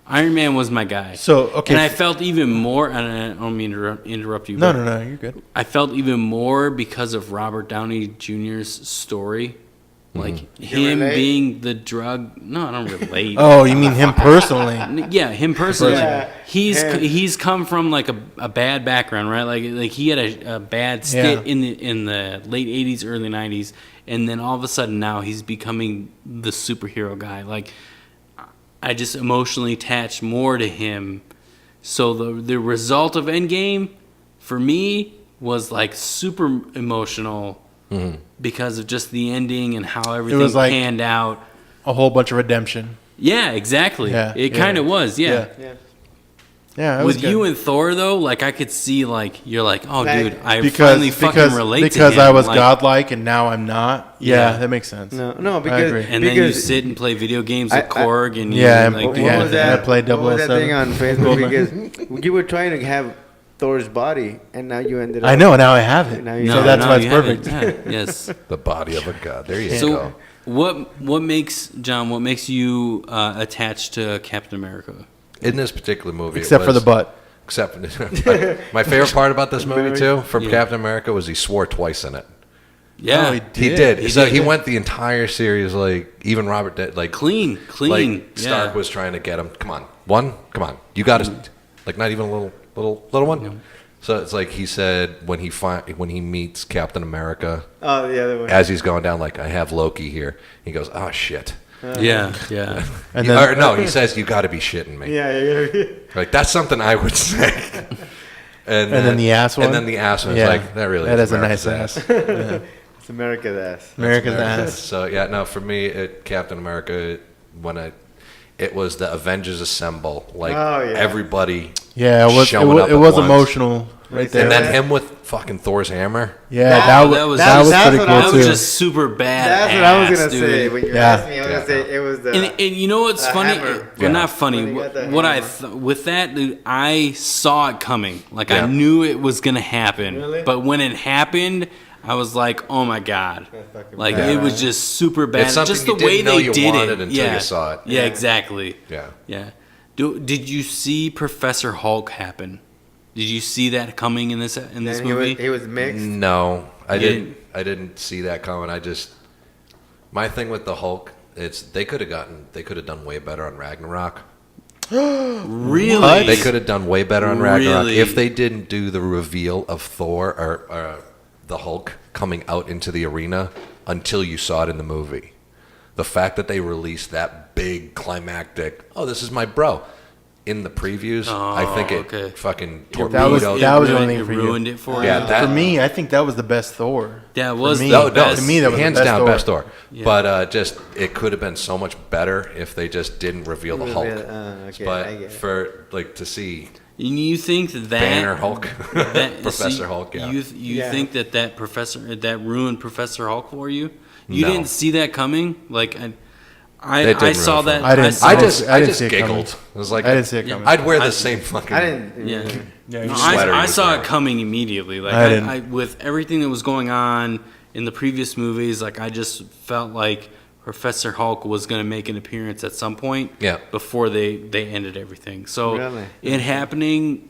Iron Man was my guy. So okay. And I felt even more, and I don't mean to interrupt you. no, but no, you're good. I felt even more because of Robert Downey Jr.'s story. Like, him relate? being the drug. No, I don't relate. Oh, you mean him personally? Yeah, him personally. Yeah, him. He's come from like a bad background, right? Like he had a bad stint Yeah. in the late '80s, early '90s, and then all of a sudden now he's becoming the superhero guy. Like, I just emotionally attached more to him. So the result of Endgame for me was like super emotional because of just the ending and how everything was like- panned out. A whole bunch of redemption. Yeah, exactly. Yeah, It yeah. kind of was. Yeah. Yeah. Yeah, it was With good. you and Thor though, like I could see, like you're like, oh, Like, dude, I finally fucking relate to him. because I was like, godlike and now I'm not. Yeah, Yeah. that makes sense. No, I because agree. And then you because sit and play video games I- with Korg, and Yeah, you, like, what do yeah, was that. that? I played What was that 007. thing on Facebook? Because you were trying to have Thor's body, and now you ended up. I know. Now I have it. Now you So have that's no, why it's you haven't. perfect. Yeah, yes. The body of a god. There you So, go. what makes John? What makes you attached to Captain America? In this particular movie, Except for the butt. Except my favorite part about this movie too, from Yeah. Captain America, was he swore twice in it. Yeah, Oh, He did. He So did. he went the entire series like even Robert did like clean. Like Stark yeah. was trying to get him. Come on, you got to like not even a little one. So it's like he said when he meets Captain America Oh, the other one. as he's going down, like I have Loki here. He goes, oh shit. Yeah. And Or no, he says you got to be shitting me. Yeah. Like that's something I would say. And then the ass one? And then the ass one. Yeah. It's like that really That is is a America's nice ass. Yeah. It's America's ass. America's ass. So yeah, no, for me, Captain America, it was the Avengers Assemble. Like Oh, yeah. everybody. Yeah, it was showing up it at was once. emotional right there. And then him with fucking Thor's hammer. Yeah, That that was- was that was that's pretty what cool I That too. was just super bad. That's what I was gonna dude. say. When you Yeah. asked me, I was gonna say it was the. And you know what's a funny? hammer. Well, Yeah. not funny. When he got that What I hammer. with that, dude, I saw it coming. Like Yeah. I knew it was gonna happen. Really? But when it happened, I was like, "Oh my god!" fucking Like bad. it was just super bad. It's something just the you didn't way know they you did wanted it. until yeah. you saw it. Yeah, Yeah. exactly. Yeah. Yeah. Did you see Professor Hulk happen? Did you see that coming in this And movie? he was mixed. No, I You didn't. I didn't see that coming. My thing with the Hulk, they could have done way better on Ragnarok. Really? They could have done way better on Ragnarok Really? if they didn't do the reveal of Thor or the Hulk coming out into the arena until you saw it in the movie. The fact that they released that big climactic, oh, this is my bro, in the previews, I think it okay. fucking That was torpedoed. that was the ruined, only thing for you. ruined it for Yeah, you. that- For me, I think that was the best Thor. That was me. the No, best. to me, that was the hands best down Thor. best Thor. Yeah. But just it could have been so much better if they just didn't reveal the Hulk. Okay, I get But it. for like to see And you think that Banner Hulk, that- Professor see, Hulk, yeah. You Yeah. think that ruined Professor Hulk for you? You No. didn't see that coming? Like It I didn't saw ruin it that. for me. I didn't- saw I I just didn't see it giggled. coming. I was like, I didn't see it coming. I'd wear I- the same fucking. I didn't. Yeah. Yeah, No, you- Sweater I was saw there. it coming immediately. Like I didn't. I with everything that was going on in the previous movies, like I just felt like Professor Hulk was going to make an appearance at some point. Yeah. Before they ended everything. So Really? it happening,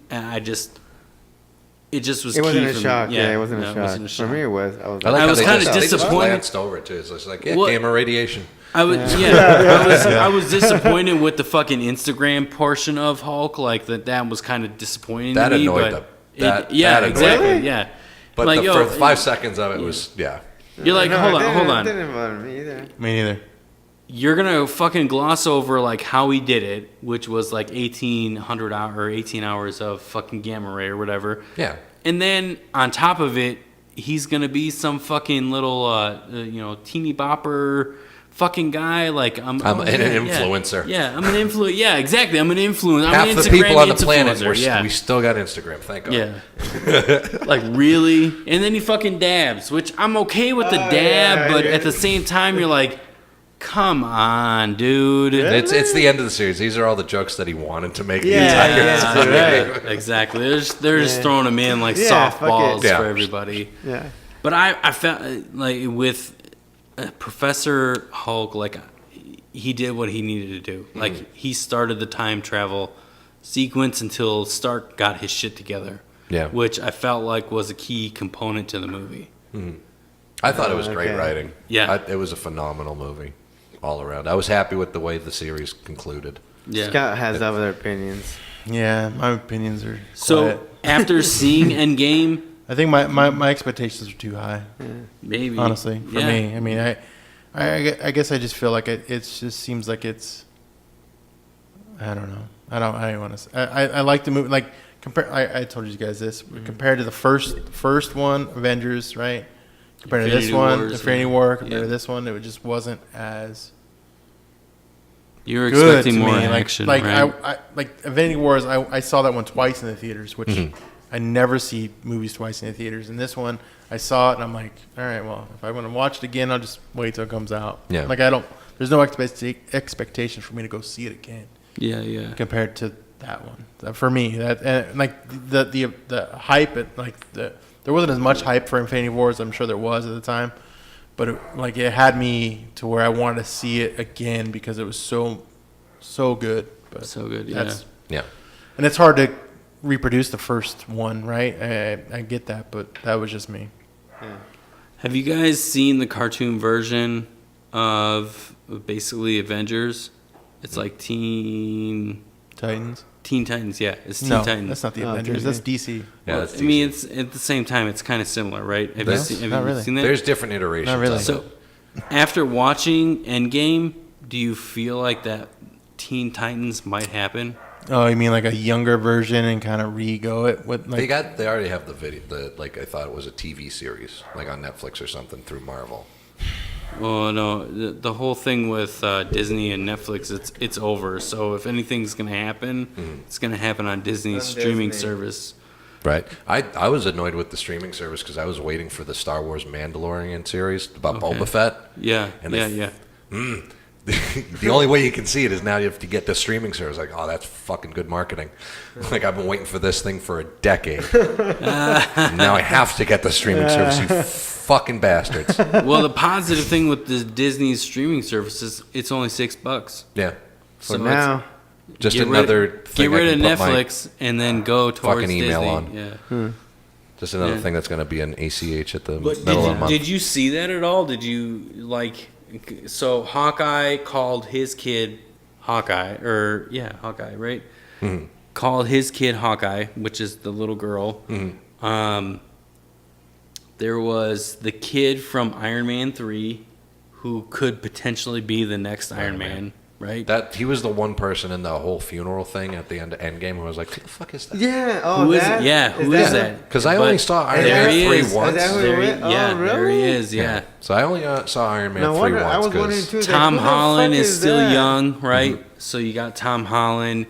it just was. It wasn't key a for me. shock. Yeah, it wasn't no, a it shock. wasn't a shock. For me, it was. I was I like I how was they kinda just, they just disappointed. glanced over it too. So it's like, yeah, What- gamma radiation. I was I was disappointed with the fucking Instagram portion of Hulk. Like that was kind of disappointing That to me. annoyed but them. yeah, That annoyed exactly. them. Yeah, But like, for 5 seconds of it was, yeah. You're like, No, hold it on. didn't bother me either. Me neither. You're gonna fucking gloss over like how he did it, which was like 1800 hour or 18 hours of fucking gamma ray or whatever. Yeah. And then on top of it, he's gonna be some fucking little, teeny bopper fucking guy. Like I'm an influencer. Yeah, I'm an influencer. Yeah, exactly. I'm an influencer. I'm Half an the Instagram people on the planet, influencer, we still got Instagram, thank God. Yeah. Like really? And then he fucking dabs, which I'm okay with the dab, yeah, but yeah. at the same time you're like, come on, dude. It's the end of the series. These are all the jokes that he wanted to make Yeah, the entire yeah. series. Right. Exactly. They're just throwing them in like Yeah, fuck softballs it. Yeah. for everybody. Yeah. But I felt like with Professor Hulk, like he did what he needed to do. Like he started the time travel sequence until Stark got his shit together. Yeah. Which I felt like was a key component to the movie. I thought it was great Okay. writing. Yeah. It was a phenomenal movie all around. I was happy with the way the series concluded. Yeah. Scott has other opinions. Yeah, my opinions are So quiet. after seeing Endgame, I think my expectations are too high. maybe Honestly, for Yeah. me, I mean, I guess I just feel like it just seems like it's. I don't know. I don't want to. I like the movie. Like compare. I told you guys this. Compared to the first one, Avengers, right? Compared to this Infinity one, Wars, Infinity yeah. War. Compared Yeah. to this one, it just wasn't as you were good expecting to more me. action, like right? I like Infinity Wars. I saw that one twice in the theaters, which I never see movies twice in the theaters. And this one, I saw it and I'm like, all right, well, if I want to watch it again, I'll just wait till it comes out. Yeah. Like I don't. There's no expectation for me to go see it again yeah. compared to that one. For me, that and like the hype, there wasn't as much hype for Infinity War as I'm sure there was at the time, but it had me to where I wanted to see it again because it was so good. But So good, yeah. Yeah. and it's hard to reproduce the first one, right? I get that, but that was just me. Have you guys seen the cartoon version of basically Avengers? It's like Teen Titans. Titans, yeah. It's Teen No, Titans. that's not the Oh, Avengers. TV. That's DC. Yeah, that's I mean, it's at the same time, it's kind of similar, right? Have That's- you not have really. you seen that? There's different iterations. Not really. of So, it. after watching Endgame, do you feel like that Teen Titans might happen? Oh, you mean like a younger version and kind of re-go it with like? They already have the video. I thought it was a TV series, like on Netflix or something through Marvel. Well, no, the whole thing with Disney and Netflix, it's over. So if anything's gonna happen, it's gonna happen on Disney's streaming Disney. service. Right. I was annoyed with the streaming service because I was waiting for the Star Wars Mandalorian series about Okay. Boba Fett. Yeah, And yeah. The only way you can see it is now you have to get the streaming service. Like, oh, that's fucking good marketing. Like, I've been waiting for this thing for a decade. Now I have to get the streaming service, you fucking bastards. Well, the positive thing with the Disney's streaming service is it's only $6. Yeah. For So now. Just get another rid, thing get rid I of can put my Netflix and then go towards fucking email Disney. on. Yeah. Just another Yeah. thing that's going to be an ACH at the But middle of the month. did you see that at all? Did you like? So Hawkeye called his kid Hawkeye, Hawkeye, right? Mhm. Called his kid Hawkeye, which is the little girl. Mhm. There was the kid from Iron Man 3 who could potentially be the next Iron Man, right? That he was the one person in the whole funeral thing at the end of Endgame who was like, "Who the fuck is that?" Yeah. Oh, Who is that? it? Yeah, who is that? Because I But only saw Iron there Man he 3 is. once. Is that who There he, it- oh, yeah, there he really? is. Yeah. So I only saw Iron Man No 3 wonder. I once was wondering because too. like, Tom who the Holland fuck is still that? young, right? So you got Tom Holland.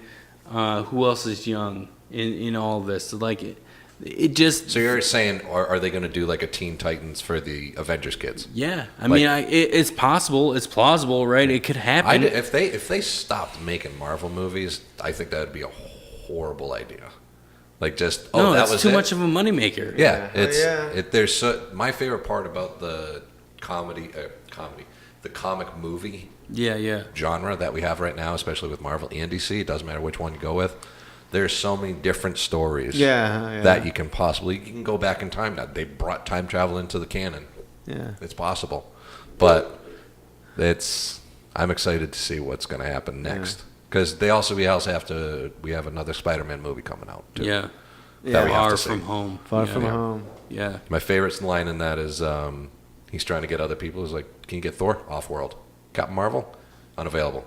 Who else is young in all of this? So like it just. So you're saying, are they going to do like a Teen Titans for the Avengers kids? Yeah, I Like- mean, it's possible. It's plausible, right? It could happen. If they stopped making Marvel movies, I think that would be a horrible idea. Like just no, that that's was too it? much of a moneymaker. Yeah, Yeah. it's Yeah. there's my favorite part about the the comic movie Yeah. genre that we have right now, especially with Marvel and DC. It doesn't matter which one you go with. There's so many different stories Yeah. that you can go back in time now. They brought time travel into the canon. Yeah. It's possible, but I'm excited to see what's going to happen next because we also have another Spider-Man movie coming out too. Yeah. That we have Far to see. from home. Far Yeah. from home. Yeah. My favorite line in that is he's trying to get other people. He's like, "Can you get Thor off world? Captain Marvel, unavailable."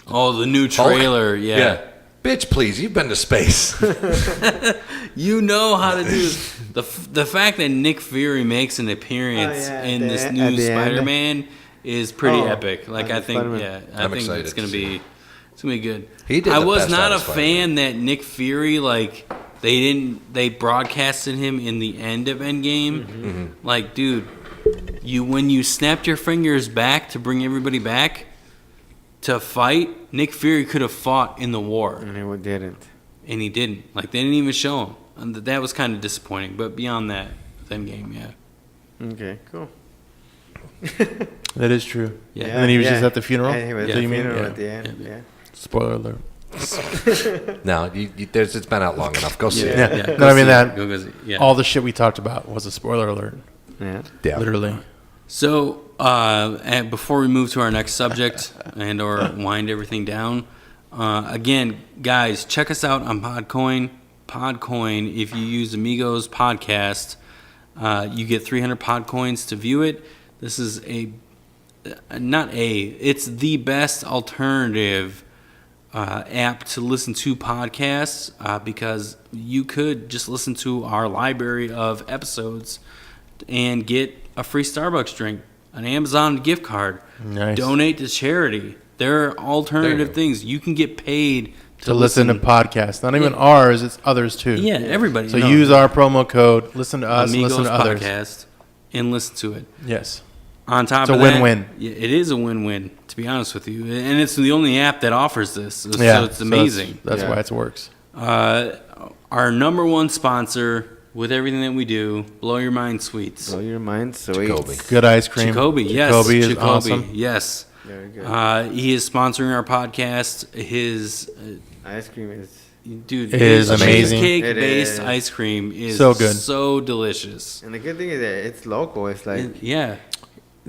Oh, the new Hulk? trailer. Yeah. Bitch, please, you've been to space. You know how to do this. The fact that Nick Fury makes an appearance Oh, yeah, in this at new the end. Spider-Man is pretty Oh, epic. Like on I think, Spider-Man. I I'm think excited it's gonna to see be, it's gonna be good. He did I the was best not out a of Spider-Man. fan that Nick Fury they broadcasted him in the end of Endgame. Mm-hmm. Like, dude, when you snapped your fingers back to bring everybody back to fight, Nick Fury could have fought in the war. And he didn't. And he didn't. Like, they didn't even show him. And that was kind of disappointing. But beyond that, Endgame, yeah. Okay. Cool. That is true. Yeah. And then he was just at the funeral? Yeah, he was Yeah. at the You mean? funeral Yeah. at the end. Yeah. Yeah. Spoiler alert. No, it's been out long enough. Go see it. Yeah. Go No, I mean see that- it. Go see it. Yeah. All the shit we talked about was a spoiler alert. Yeah. Yeah. Literally. So, and before we move to our next subject and or wind everything down, again, guys, check us out on Podcoin. Podcoin, if you use Amigos podcast, you get 300 Podcoins to view it. This is it's the best alternative app to listen to podcasts because you could just listen to our library of episodes and get a free Starbucks drink, an Amazon gift card, Nice. donate to charity. There are alternative go. things. You can get paid To listen to podcasts. Not even ours, it's others too. Yeah, everybody. So use our promo code, listen to us, Amigos listen to others. podcast and listen to it. Yes. On top It's a of that, win-win. yeah, it is a win-win, to be honest with you. And it's the only app that offers this. So Yeah. it's amazing. That's Yeah. why it works. Our number one sponsor with everything that we do, Blow Your Mind Sweets. Blow your mind, sweet. Jacoby. Good ice cream. Jacoby, yes. Jacoby is Jacoby, awesome. yes. Very good. He is sponsoring our podcast. His Ice cream is. dude, It is his amazing. cheesecake-based It is. ice cream is So good. so delicious. And the good thing is that it's local. It's like. Yeah.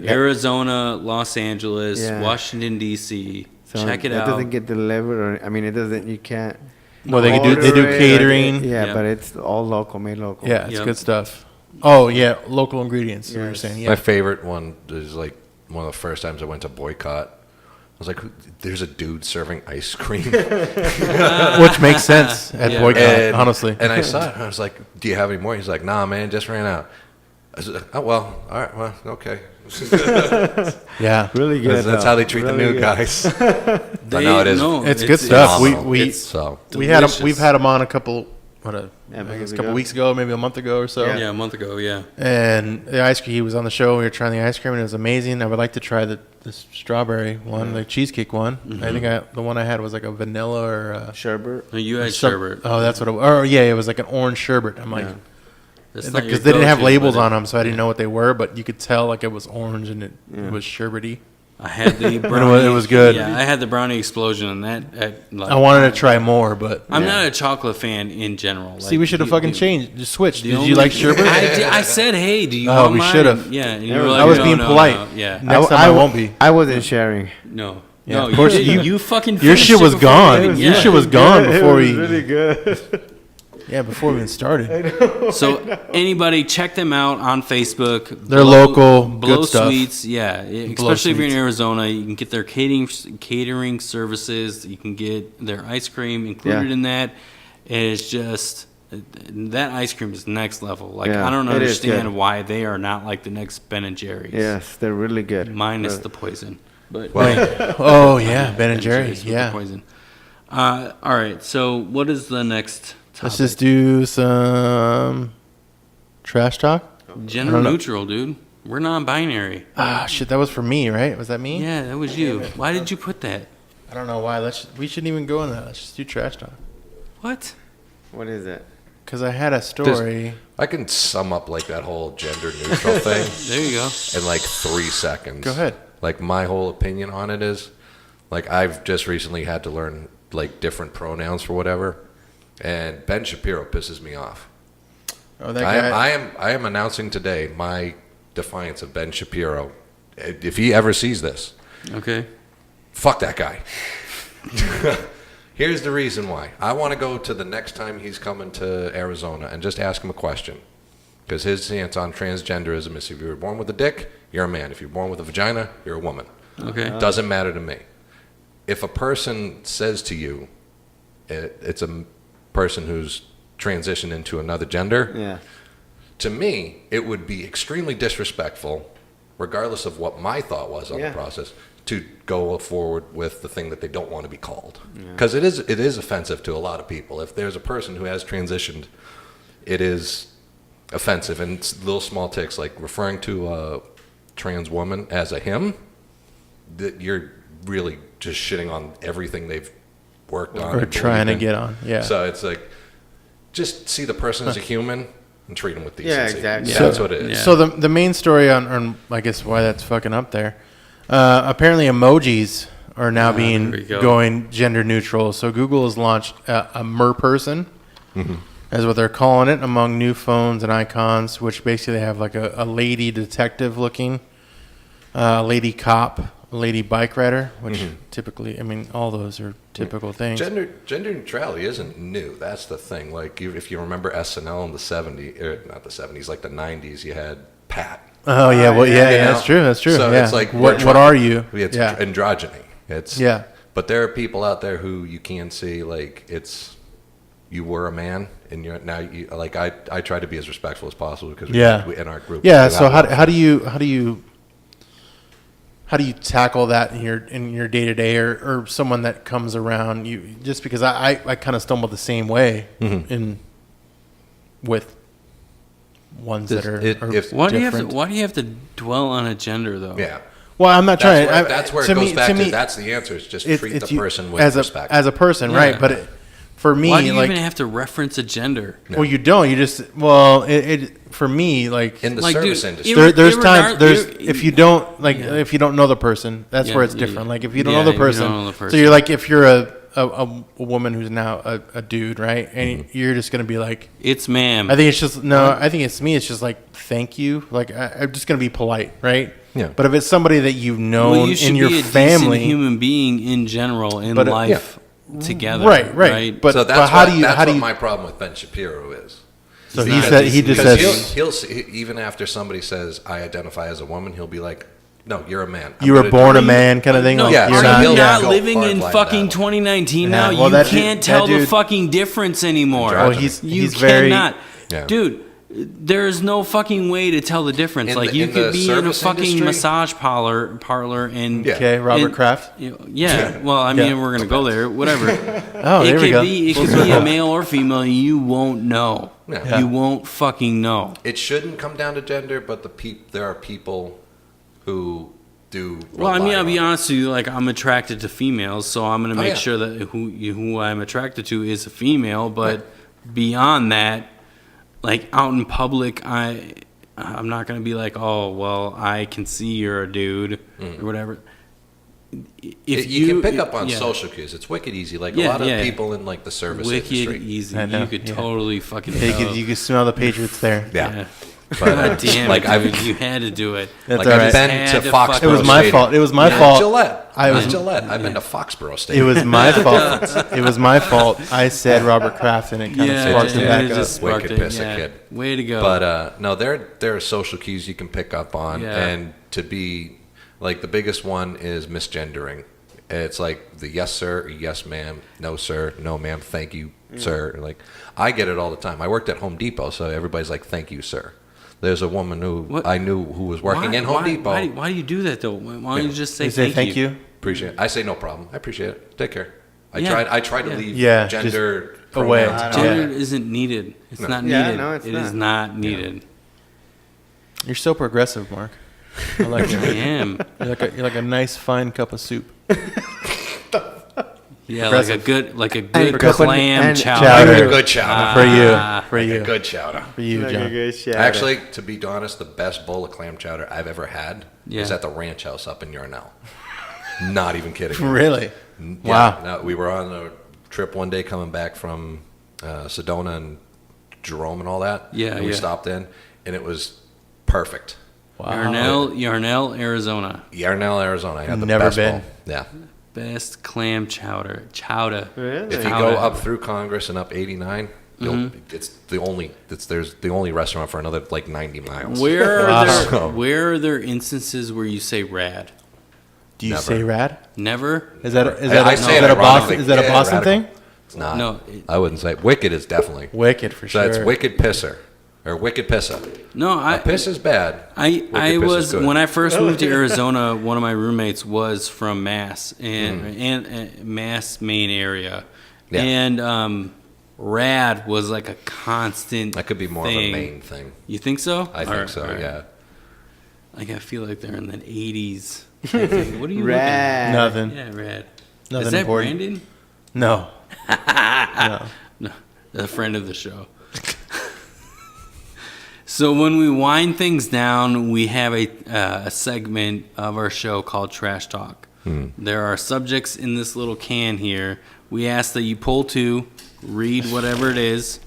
Arizona, Los Angeles, Yeah. Washington D.C. So Check it It out. doesn't get delivered, or I mean, it doesn't. You can't. Well, they do order it, catering. Yeah, Yeah. but it's all local, made local. Yeah, it's Yep. good stuff. Oh, yeah, local ingredients. What you're Yes. saying. My Yeah. favorite one is like one of the first times I went to Boycott. I was like, "There's a dude serving ice cream." Which makes sense at Yeah. Boycott, And- honestly. And I saw it. And I was like, "Do you have any more?" He's like, "Nah, man, just ran out." I said, oh, well, all right, well, okay. Yeah. Really good. That's though. how they treat the Really new good. guys. But no, it is. It's good stuff. phenomenal. We So we had delicious. we've had him on a couple Episodes a couple ago. weeks ago, maybe a month ago or so. Yeah, a month ago. Yeah. And the ice cream, he was on the show. We were trying the ice cream, and it was amazing. I would like to try the strawberry one, the cheesecake one. I think the one I had was like a vanilla or Sherbet. No, you had some- sherbet. Oh, that's what it was. Or yeah, it was like an orange sherbet. I'm like, That's not your because they didn't have go-to, labels but on them, so I didn't know what they were. But you could tell like it was orange and it was sherbety. I had the brownie. It was good. Yeah, I had the brownie explosion, and that like, I wanted to try more, but I'm not a chocolate fan in general. see, we should have fucking changed, just switched. Did you like sherbet? I said, hey, do you Oh, want we mine? should've. Yeah, and you were like, I was no, being no, polite. no. Yeah, Next time I won't be. I wasn't sharing. no, Yeah, no. of course you fucking. Your finished shit it was before gone. we even- Your yeah. shit was gone before It was we. really good. Yeah, before we even started. So anybody check them out on Facebook. They're local, Blow good stuff. Sweets, yeah. Especially if you're in Sweets. Arizona, you can get their catering services. You can get their ice cream included Yeah. in that. And it's just that ice cream is next level. Like Yeah, I don't it is understand good. why they are not like the next Ben and Jerry's. Yes, they're really good. Minus the poison. But Oh yeah, Ben and Jerry's. Jerry's with the Yeah. poison. All right. So what is the next topic? Let's just do some trash talk. Gender neutral, dude. We're non-binary. Ah, shit, that was for me, right? Was that me? Yeah, that was you. Why did you put that? I don't know why. We shouldn't even go into that. Let's just do trash talk. What? What is it? Because I had a story. I can sum up like that whole gender neutral thing There you go. in like 3 seconds. Go ahead. Like my whole opinion on it is, like I've just recently had to learn like different pronouns for whatever, and Ben Shapiro pisses me off. Oh, that guy. I am announcing today my defiance of Ben Shapiro. If he ever sees this, Okay. fuck that guy. Here's the reason why. I want to go to the next time he's coming to Arizona and just ask him a question. Because his stance on transgenderism is if you were born with a dick, you're a man. If you're born with a vagina, you're a woman. Okay. Doesn't matter to me. If a person says to you, it's a person who's transitioned into another gender, Yeah. to me, it would be extremely disrespectful, regardless of what my thought was on Yeah. the process, to go forward with the thing that they don't want to be called. Because it is offensive to a lot of people. If there's a person who has transitioned, it is offensive. And it's little small ticks, like referring to a trans woman as a him, that you're really just shitting on everything they've worked on. Or and trying to believed in. get on. Yeah. So it's like, just see the person as a human and treat them with decency. Yeah, exactly. Yeah, So- that's what it is. Yeah. So the main story on I guess why that's fucking up there. Apparently emojis are now being there we go. going gender neutral. So Google has launched a mer person, as what they're calling it, among new phones and icons, which basically have like a lady detective looking, lady cop, a lady bike rider, which typically, I mean, all those are typical things. Gender neutrality isn't new. That's the thing. Like, if you remember SNL in the 70s, not the 70s, like the 90s, you had Pat. Oh yeah, well yeah, You know? that's true. That's true. So yeah. it's like, what are you? It's yeah. androgyny. It's Yeah. But there are people out there who you can see, like, you were a man, and you're now you like. I try to be as respectful as possible because we in our group. Yeah. we So have how do you tackle that in your day to day, or someone that comes around you? Just because I kind of stumbled the same way in with ones that are, It- are if- Why do you have to? different. Why do you have to dwell on a gender though? Yeah. Well, I'm not trying. That's where it goes back to. That's the answer. Is just treat the person with as respect. as a person, Yeah. right? But for me, Why do you like, even have to reference a gender? well, you don't. You just for me, like in the Like, service dude, industry. there's times irregard- if you don't if you don't know the person, that's Yeah, where it's yeah, different. yeah. Like if you don't Yeah, know if the you person, don't know the so person. you're like if you're a woman who's now a dude, right? And you're just gonna be like, It's ma'am. I think it's just no. I think it's me. It's just like thank you. Like I'm just gonna be polite, right? Yeah. But if it's somebody that you've known well, you should in your be a family, decent human being in general in But, life together. right. But so that's how what, do you that's how do what you? my problem with Ben Shapiro is. So He's he not said he just Because says he'll see, even after somebody says I identify as a woman, he'll be like, "No, you're a man. I'm you were gonna born do a it." man kind of thing. No, Like, yeah, you're are so not. you he'll not go living hard in like fucking that. 2019 Yeah, now? well, You that can't dude- tell that the dude- fucking difference anymore. Well, Androgynous. he's You very cannot. Yeah. Dude, There's no fucking way to tell the difference. In like the- you in could the be in a service fucking industry? massage parlor and Yeah. Okay, Robert and- Kraft. Yeah. Well, I mean, Yeah. we're gonna go there. Whatever. Oh, there we go. It could be a male or female. You won't know. Yeah. You won't fucking know. It shouldn't come down to gender, but there are people who do. Well, I mean, rely I'll be on it. honest with you. Like, I'm attracted to females, so I'm gonna make yeah. sure that who I'm attracted to is a female. But beyond that, like out in public, I'm not gonna be like, oh, well, I can see you're a dude or whatever. If You can pick up on yeah. social cues. It's wicked easy. Like Yeah, a lot of yeah. people in like the service Wicked industry. easy. I know, You could yeah. totally fucking You tell. could smell the Patriots there. Yeah. But But damn, like like I've you had to do it. That's like all I've right. been Had to to Foxborough. fucking- It was my Stadium. fault. It was my Yeah, fault. Gillette. I was- Gillette. I've been to Foxborough Stadium. It was my fault. It was my fault. I said Robert Kraft, and it kind of Yeah, sparked it it back just up. sparked Wicked it. piss a Yeah. kid. Way to go. But no, there are social cues you can pick up on, Yeah. and to be like the biggest one is misgendering. It's like the yes sir, yes ma'am, no sir, no ma'am, thank you sir. Like I get it all the time. I worked at Home Depot, so everybody's like thank you sir. There's a woman who What? I knew who was working in Home Depot. Why do you do that though? Why don't you just say, You say thank you? Appreciate it. I say no problem. I appreciate it. Take care. I Yeah. tried to Yeah. leave Yeah, gender just away. pronouns. Gender isn't needed. It's No. not Yeah, needed. no, it's It is not. not needed. You're so progressive, Mark. I like I it. am. You're like a nice fine cup of soup. Yeah, Progressive. like a good Progressive. clam And chowder. chowder. A good chowder. For you. Ah. For Like you. a good chowder. For you, Like a John. good shout. Actually, to be honest, the best bowl of clam chowder I've ever had was Yeah. at the ranch house up in Yarnell. Not even kidding. Really? Yeah, Wow. no, we were on a trip one day coming back from Sedona and Jerome and all that. Yeah, and we yeah. stopped in, and it was perfect. Yarnell, Arizona. Yarnell, Arizona. I had the Never best been. bowl. Yeah. Best clam chowder. Chowder. Really? If you go up through Congress and up 89, Mm-hmm. it's there's the only restaurant for another like 90 miles. Where Wow. are there, where are there instances where you say rad? Do you Never. say rad? Never? Is that I say is it that a ironically. Boston? Is that a Yeah, Boston radical. thing? It's not. No. I wouldn't say wicked is definitely. Wicked for So sure. that's wicked pisser or wicked pissa. No, Piss is bad. I piss is was good. when I first moved to Arizona. One of my roommates was from Mass and Mass, Maine area, Yeah. and rad was like a constant. That could be more thing. of a main thing. You think so? I think Alright, so. alright. Yeah. Like I feel like they're in the 80s. What are you Rad. Nothing. looking at? Yeah, rad. Nothing Is that important. Brandon? No. No. No, a friend of the show. So when we wind things down, we have a segment of our show called Trash Talk. There are subjects in this little can here. We ask that you pull two, read whatever it is.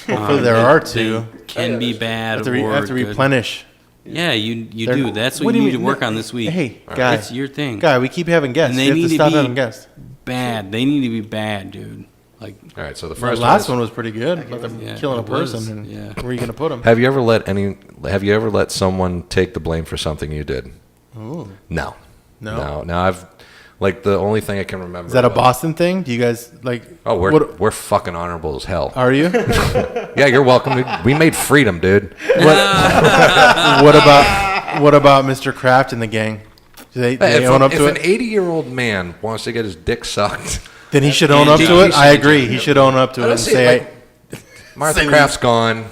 Hopefully there They- are they two. Can be bad Have to, or have to good. replenish. Yeah, you They're- do. That's what What do you you need to mean? work No, on this week. Hey, guy. It's your thing. Guy, we keep having guests. And they You have need to to stop be having guests. Bad. They need to be bad, dude. Like, All right. So the The first last one one was pretty good. About them Yeah, killing a it was, person. And yeah. where are you going to put them? Have you ever let someone take the blame for something you did? Ooh. No. No? No. I've like the only thing I can remember. Is that a was- Boston thing? Do you guys like? Oh, what we're fucking honorable as hell. are you? Yeah, you're welcome. Dude. We made freedom, dude. what about Mr. Kraft and the gang? Do they Hey, own up to if an it? 80-year-old man wants to get his dick sucked, Then he should own up to it. I agree. He should own up to it and Let's see, say, like, Martha Kraft's gone.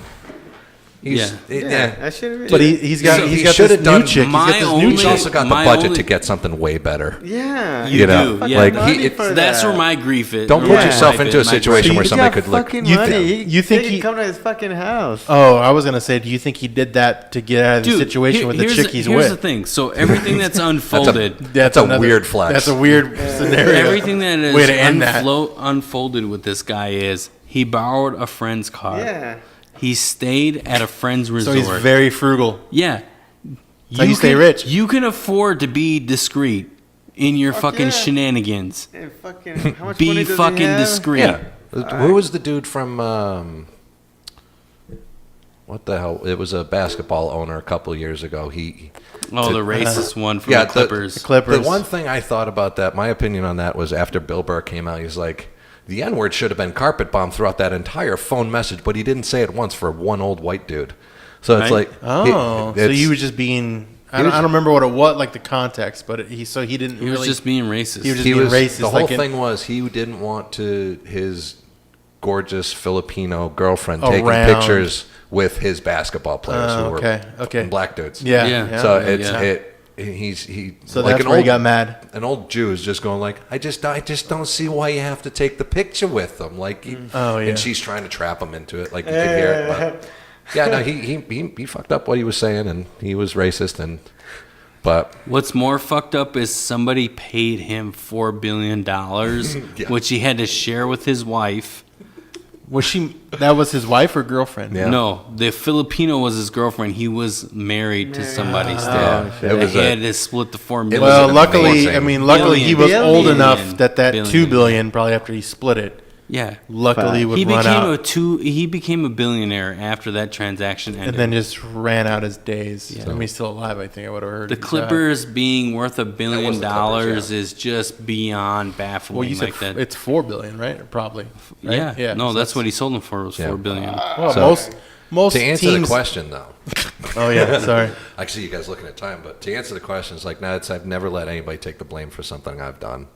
He's, Yeah. yeah. That should have been. but he's got So he's he got should this have done new chick. He's my got this new only- He's chick. also got the My budget only- to get something way better. Yeah. You You know, do, yeah. like no. he, for That's that. where my grief is. Don't or put my yourself gripe into a is. My situation grief- where He's somebody got could look. fucking You money. think- you think they he- can come to his fucking house? Oh, I was gonna say, do you think he did that to get out of the Dude, situation with the here's chick he's here's with? the thing. So everything that's unfolded, That's a weird flex. That's a weird scenario. everything that is Way to end that. unfolded with this guy is he borrowed a friend's car. Yeah. He stayed at a friend's So resort. he's very frugal. Yeah. how you stay rich. You can afford to be discreet in your fucking yeah. shenanigans. And fucking, how much money Be does he fucking have? discreet. Yeah. Who was the dude from? What the hell? It was a basketball owner a couple of years ago. Oh, the racist one from Yeah, the Clippers. The Clippers. The one thing I thought about that, my opinion on that was after Bill Burr came out, he's like, The N-word should have been carpet bombed throughout that entire phone message, but he didn't say it once for one old white dude. So it's like, so he was just being. I don't remember what it was, like the context, but he didn't. He was just being racist. He was just being racist. The whole thing was he didn't want his gorgeous Filipino girlfriend taking pictures with his basketball players who were black dudes. Yeah. So he's so like that's where he got mad. An old Jew is just going like, I just don't see why you have to take the picture with them. Like, and she's trying to trap him into it. Like you could hear it. But yeah, no, he fucked up what he was saying, and he was racist. But what's more fucked up is somebody paid him $4 billion, which he had to share with his wife. That was his wife or girlfriend? Yeah. No, the Filipino was his girlfriend. He was married to somebody still. He had to split the $4 million. Well, luckily he was old enough that $2 billion probably after he split it. Yeah. Luckily would run out. He became a billionaire after that transaction ended. And then just ran out his days. Yeah. I mean, he's still alive, I think I would have heard. The Clippers being worth $1 billion is just beyond baffling. Well, you said it's $4 billion, right? Probably. Right? Yeah. No, that's what he sold them for, was $4 billion. Well, most to answer teams... the question, though. Oh, yeah, sorry. I see you guys looking at time, but to answer the question, it's like, I've never let anybody take the blame for something I've done.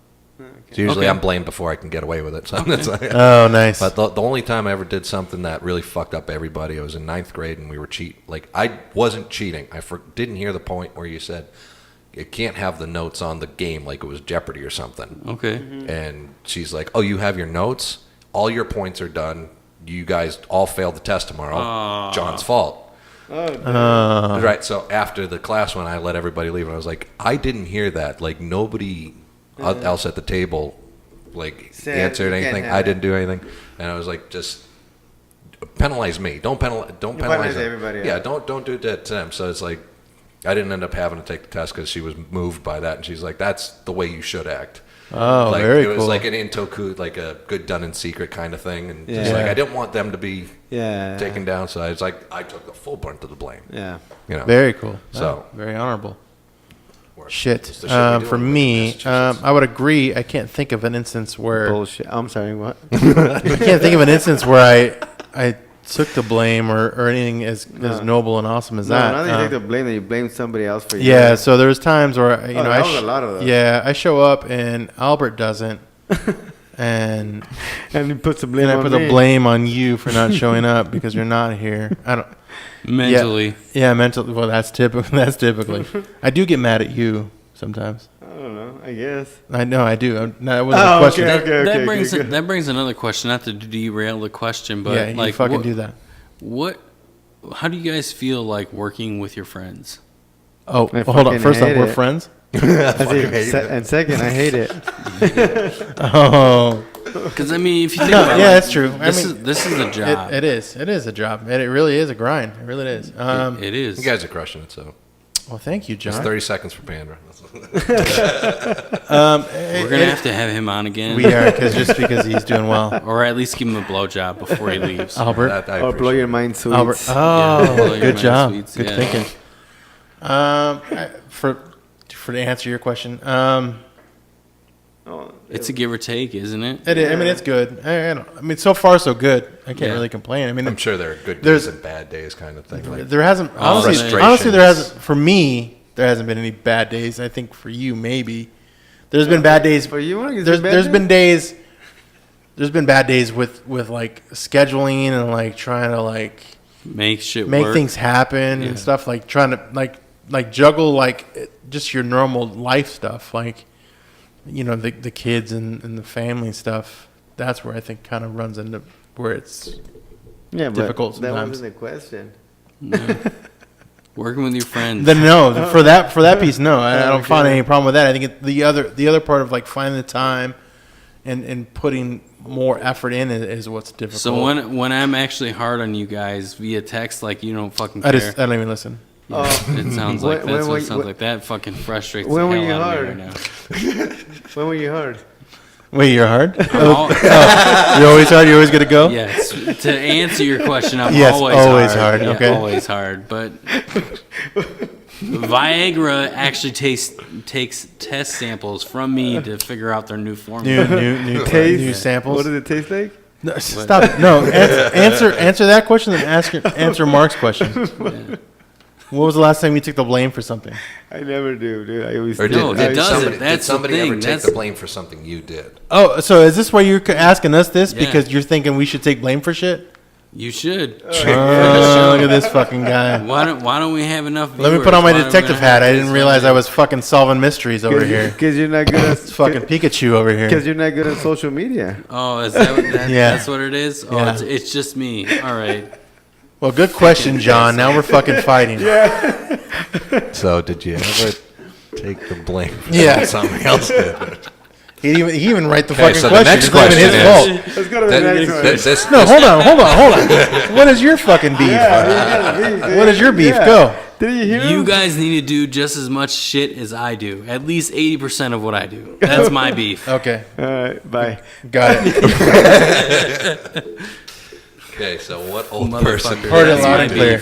So usually I'm blamed before I can get away with it. So oh, nice. But the only time I ever did something that really fucked up everybody, I was in 9th grade and we were cheating. Like, I wasn't cheating. I didn't hear the point where you said you can't have the notes on the game like it was Jeopardy or something. Okay. And she's like, oh, you have your notes? All your points are done. You guys all failed the test tomorrow. John's fault. Right. So after the class, when I let everybody leave, I was like, I didn't hear that. Like, nobody else at the table answered anything. I didn't do anything, and I was like, just penalize me. Don't penalize everybody. Yeah, don't do that to them. So it's like I didn't end up having to take the test because she was moved by that, and she's like, that's the way you should act. Oh, very cool. It was like an intoku, like a good done in secret kind of thing, and just like I didn't want them to be taken down, so I was like, I took the full brunt of the blame. Yeah, very cool. So very honorable. Shit. For me, I would agree. I can't think of an instance where... Bullshit. I'm sorry, what? I can't think of an instance where I took the blame or anything as noble and awesome as that. No, you take the blame, then you blame somebody else for you. Yeah, so there was times where, there was a lot of those. Yeah, I show up and Albert doesn't. and he puts the blame on me. And I put the blame on you for not showing up because you're not here. I don't... Mentally. Yeah, mentally. Well, that's typically. I do get mad at you sometimes. I don't know. I guess. I know. I do. That wasn't a question. That brings another question. Not to derail the question, but you fucking do that. How do you guys feel like working with your friends? Oh, hold on. First off, we're friends. And second, I hate it. Oh. Because, I mean, if you think about it, that's true. This is a job. It is. It is a job. It really is a grind. It really is. It is. You guys are crushing it, so. Well, thank you, John. It's 30 seconds for Pandora. We're going to have to have him on again. We are, because he's doing well. Or at least give him a blowjob before he leaves. Albert. Or blow your mind sweets. Albert. Oh, good job. Sweets, good thinking. To answer your question, it's a give or take, isn't it? It is. I mean, it's good. I mean, so far so good. I can't really complain. I mean, I'm sure there are good days and bad days, kind of thing. Like there hasn't honestly there hasn't for me. There hasn't been any bad days. I think for you maybe there's been bad days. For you, there's been days. There's been bad days with like scheduling and like trying to like make work. Things happen and stuff, like trying to like juggle like just your normal life stuff, like the kids and the family stuff. That's where I think kind of runs into where it's difficult sometimes. That wasn't the question. No. Working with your friends. For that piece, no, I don't find any problem with that. I think the other part of like finding the time and putting more effort in is what's difficult. So when I'm actually hard on you guys via text, like you don't fucking care. I don't even listen. Yeah, it sounds like that's what it sounds like. That fucking frustrates the hell out of me right now. When were you hard? Wait, you're hard? You're always hard? You're always going to go? Yes. To answer your question, I'm always hard. Yeah, okay. Always hard. But Viagra actually takes test samples from me to figure out their new formula. New samples. What does it taste like? No, stop it. No, answer that question, then answer Mark's question. Yeah. What was the last time you took the blame for something? I never do, dude. I always Or No, did it doesn't. somebody, That's did somebody the thing. ever take That's- the blame for something you did? Oh, so is this why you're asking us this? Yeah. Because you're thinking we should take blame for shit? You should. Oh, look at this fucking guy. Why don't we have enough viewers? Let me put on my Why are we detective gonna hat. have I didn't this realize many- I was fucking solving mysteries over here. Because you're not good It's at fucking Pikachu over here. Because you're not good at social media. Oh, is that, Yeah. that's what it is? Oh, Yeah. it's just me. All right. Well, good question, John. Now we're fucking fighting. So did you ever take the blame for Yeah. something else did? He even write the Okay, fucking so the question. next It's not even his question fault. Let's go to the next one. This, No, hold on. What is your fucking beef? What is your beef? Yeah. Go. Did you hear You him? guys need to do just as much shit as I do. At least 80% of what I do. That's my beef. Okay, All right, bye. got it. okay, so what old person? Motherfucker. Heard it That's loud my and clear.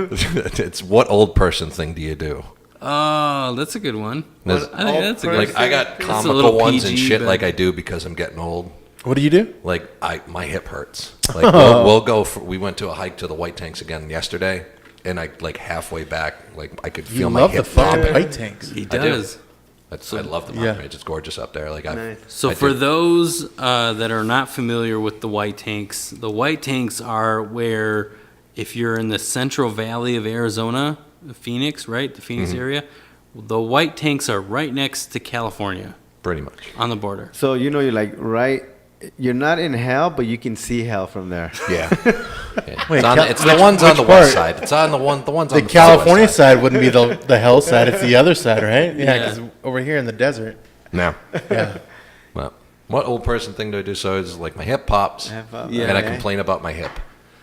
beef. It's what old person thing do you do? Oh, that's a good one. There's- I think that's a good Like I got That's a comical little ones and PG, shit but- like I do because I'm getting old. What do you do? Like my hip hurts. Like we'll go. We went to a hike to the White Tanks again yesterday, and I like halfway back, like I could You feel my love the hip fucking popping. white tanks. He I do. does. I love the mountain range. It's gorgeous up there. Like So I for did- those that are not familiar with the white tanks, the white tanks are where if you're in the Central Valley of Arizona, Phoenix, right? The Phoenix area, the white tanks are right next to California pretty much. on the border. So you know you're like right. You're not in hell, but you can see hell from there. Yeah. Wait, It's the ones on the which west part? side. It's on the ones on The the California west side. side wouldn't be the hell side. It's the other side, right? Yeah, Yeah. because over here in the desert. No. Yeah. Well, what old person thing do I do? So it's like my hip pops, Yeah. and I Okay. complain about my hip.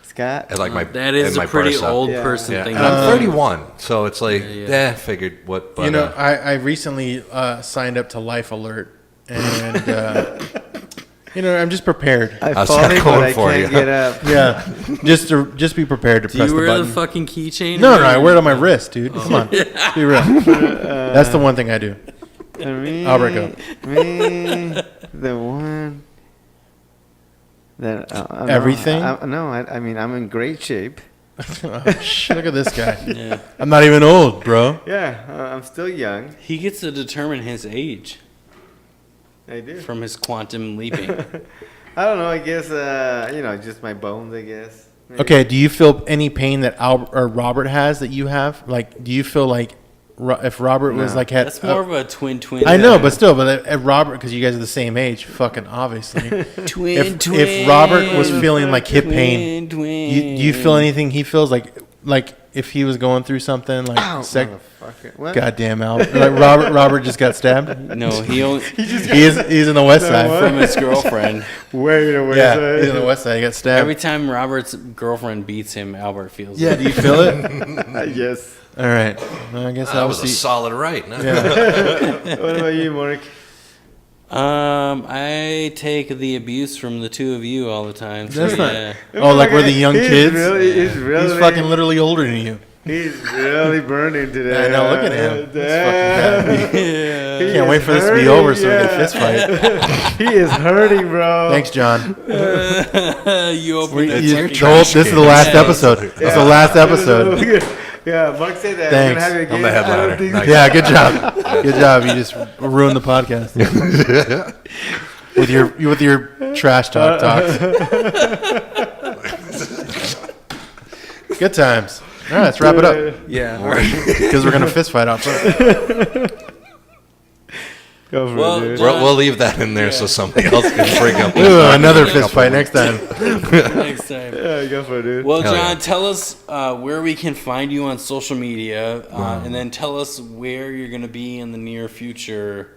Scott. And like my That is and a my pretty bursa. old Yeah. person Yeah. thing. And I'm to do. 31, so it's like, Yeah. figured what. But, You know, I recently signed up to Life Alert, and you know, I'm just prepared. I How's fall that in, going but I for can't you? get up. Yeah, just be prepared to Do press you the wear the button. fucking keychain? No, I wear it on my wrist, dude. Come on, let's be real. That's the one thing I do. Me, Albert, go. me, the one that Everything? I mean, I'm in great shape. Oh, shit, look at this guy. Yeah. I'm not even old, bro. Yeah, I'm still young. He gets to determine his age I do. from his quantum leaping. I don't know. I guess just my bones. I guess. Maybe. Okay, do you feel any pain that Albert or Robert has that you have? Like, do you feel like if Robert was No. like had? That's more of a twin. I know, but still, but if Robert, because you guys are the same age, fucking obviously. Twin, if Robert was feeling like hip pain, do you feel anything he feels like if he was going through something like Motherfucker. What? goddamn Albert, like Robert just got stabbed. No, he only He's in the west side. from his girlfriend. Wait a Yeah, he's in the west side. He got stabbed. Every time Robert's girlfriend beats him, Albert feels Yeah, it. do you feel it? Yes. All right. Well, I guess that was a obviously. solid right. No? Yeah. What about you, Mark? I take the abuse from the two of you all the time. So That's not- yeah. Oh, like we're the young He's kids. He's He's fucking literally older than you. He's really burning today. I know, look at him. Damn. He Can't is wait for this to be hurting, over so we yeah. can fist fight. He is hurting, bro. Thanks, John. You open that fucking This is the last Yeah. episode. This is the last episode. Yeah, Mark said that. Thanks. We're gonna have you I'm the again. I don't headliner. think- Nice. Yeah, good job. Good job. You just ruined the podcast with your trash talks. Good times. All right, let's wrap it up Yeah. because we're gonna fist fight out front. Go for Well, it, dude. We'll leave that in there so somebody else can bring up. Ooh, another fist fight next time. Next time. Yeah, go for it, dude. Well, Hell John, yeah. tell us where we can find you on social media, and then tell us where you're going to be in the near future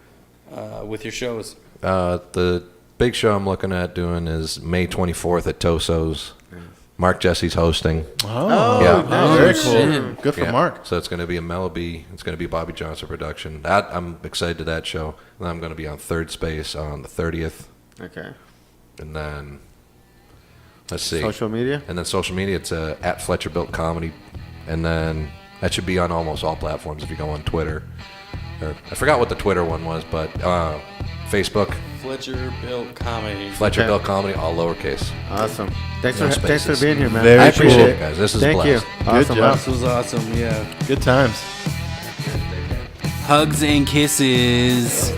with your shows. The big show I'm looking at doing is May 24th at Toso's. Mark Jesse's hosting. Oh, Yeah. oh, very Oh, cool. shit. Good for Yeah. Mark. So it's going to be a Mellowbee. It's going to be Bobby Johnson production. That I'm excited to that show. And I'm going to be on Third Space on the 30th, Okay. and then let's see. Social media? And then social media, it's at Fletcher Built Comedy, and then That should be on almost all platforms if you go on Twitter. Or, I forgot what the Twitter one was, but Facebook, Fletcher Built Comedy. Fletcher Okay. Bill Comedy, all lowercase. Awesome. Thanks No for spaces. being here, man. Very I appreciate cool. it. Guys, this is Thank blessed. you. Awesome. job. This was awesome. Yeah. Good times. Hugs and kisses.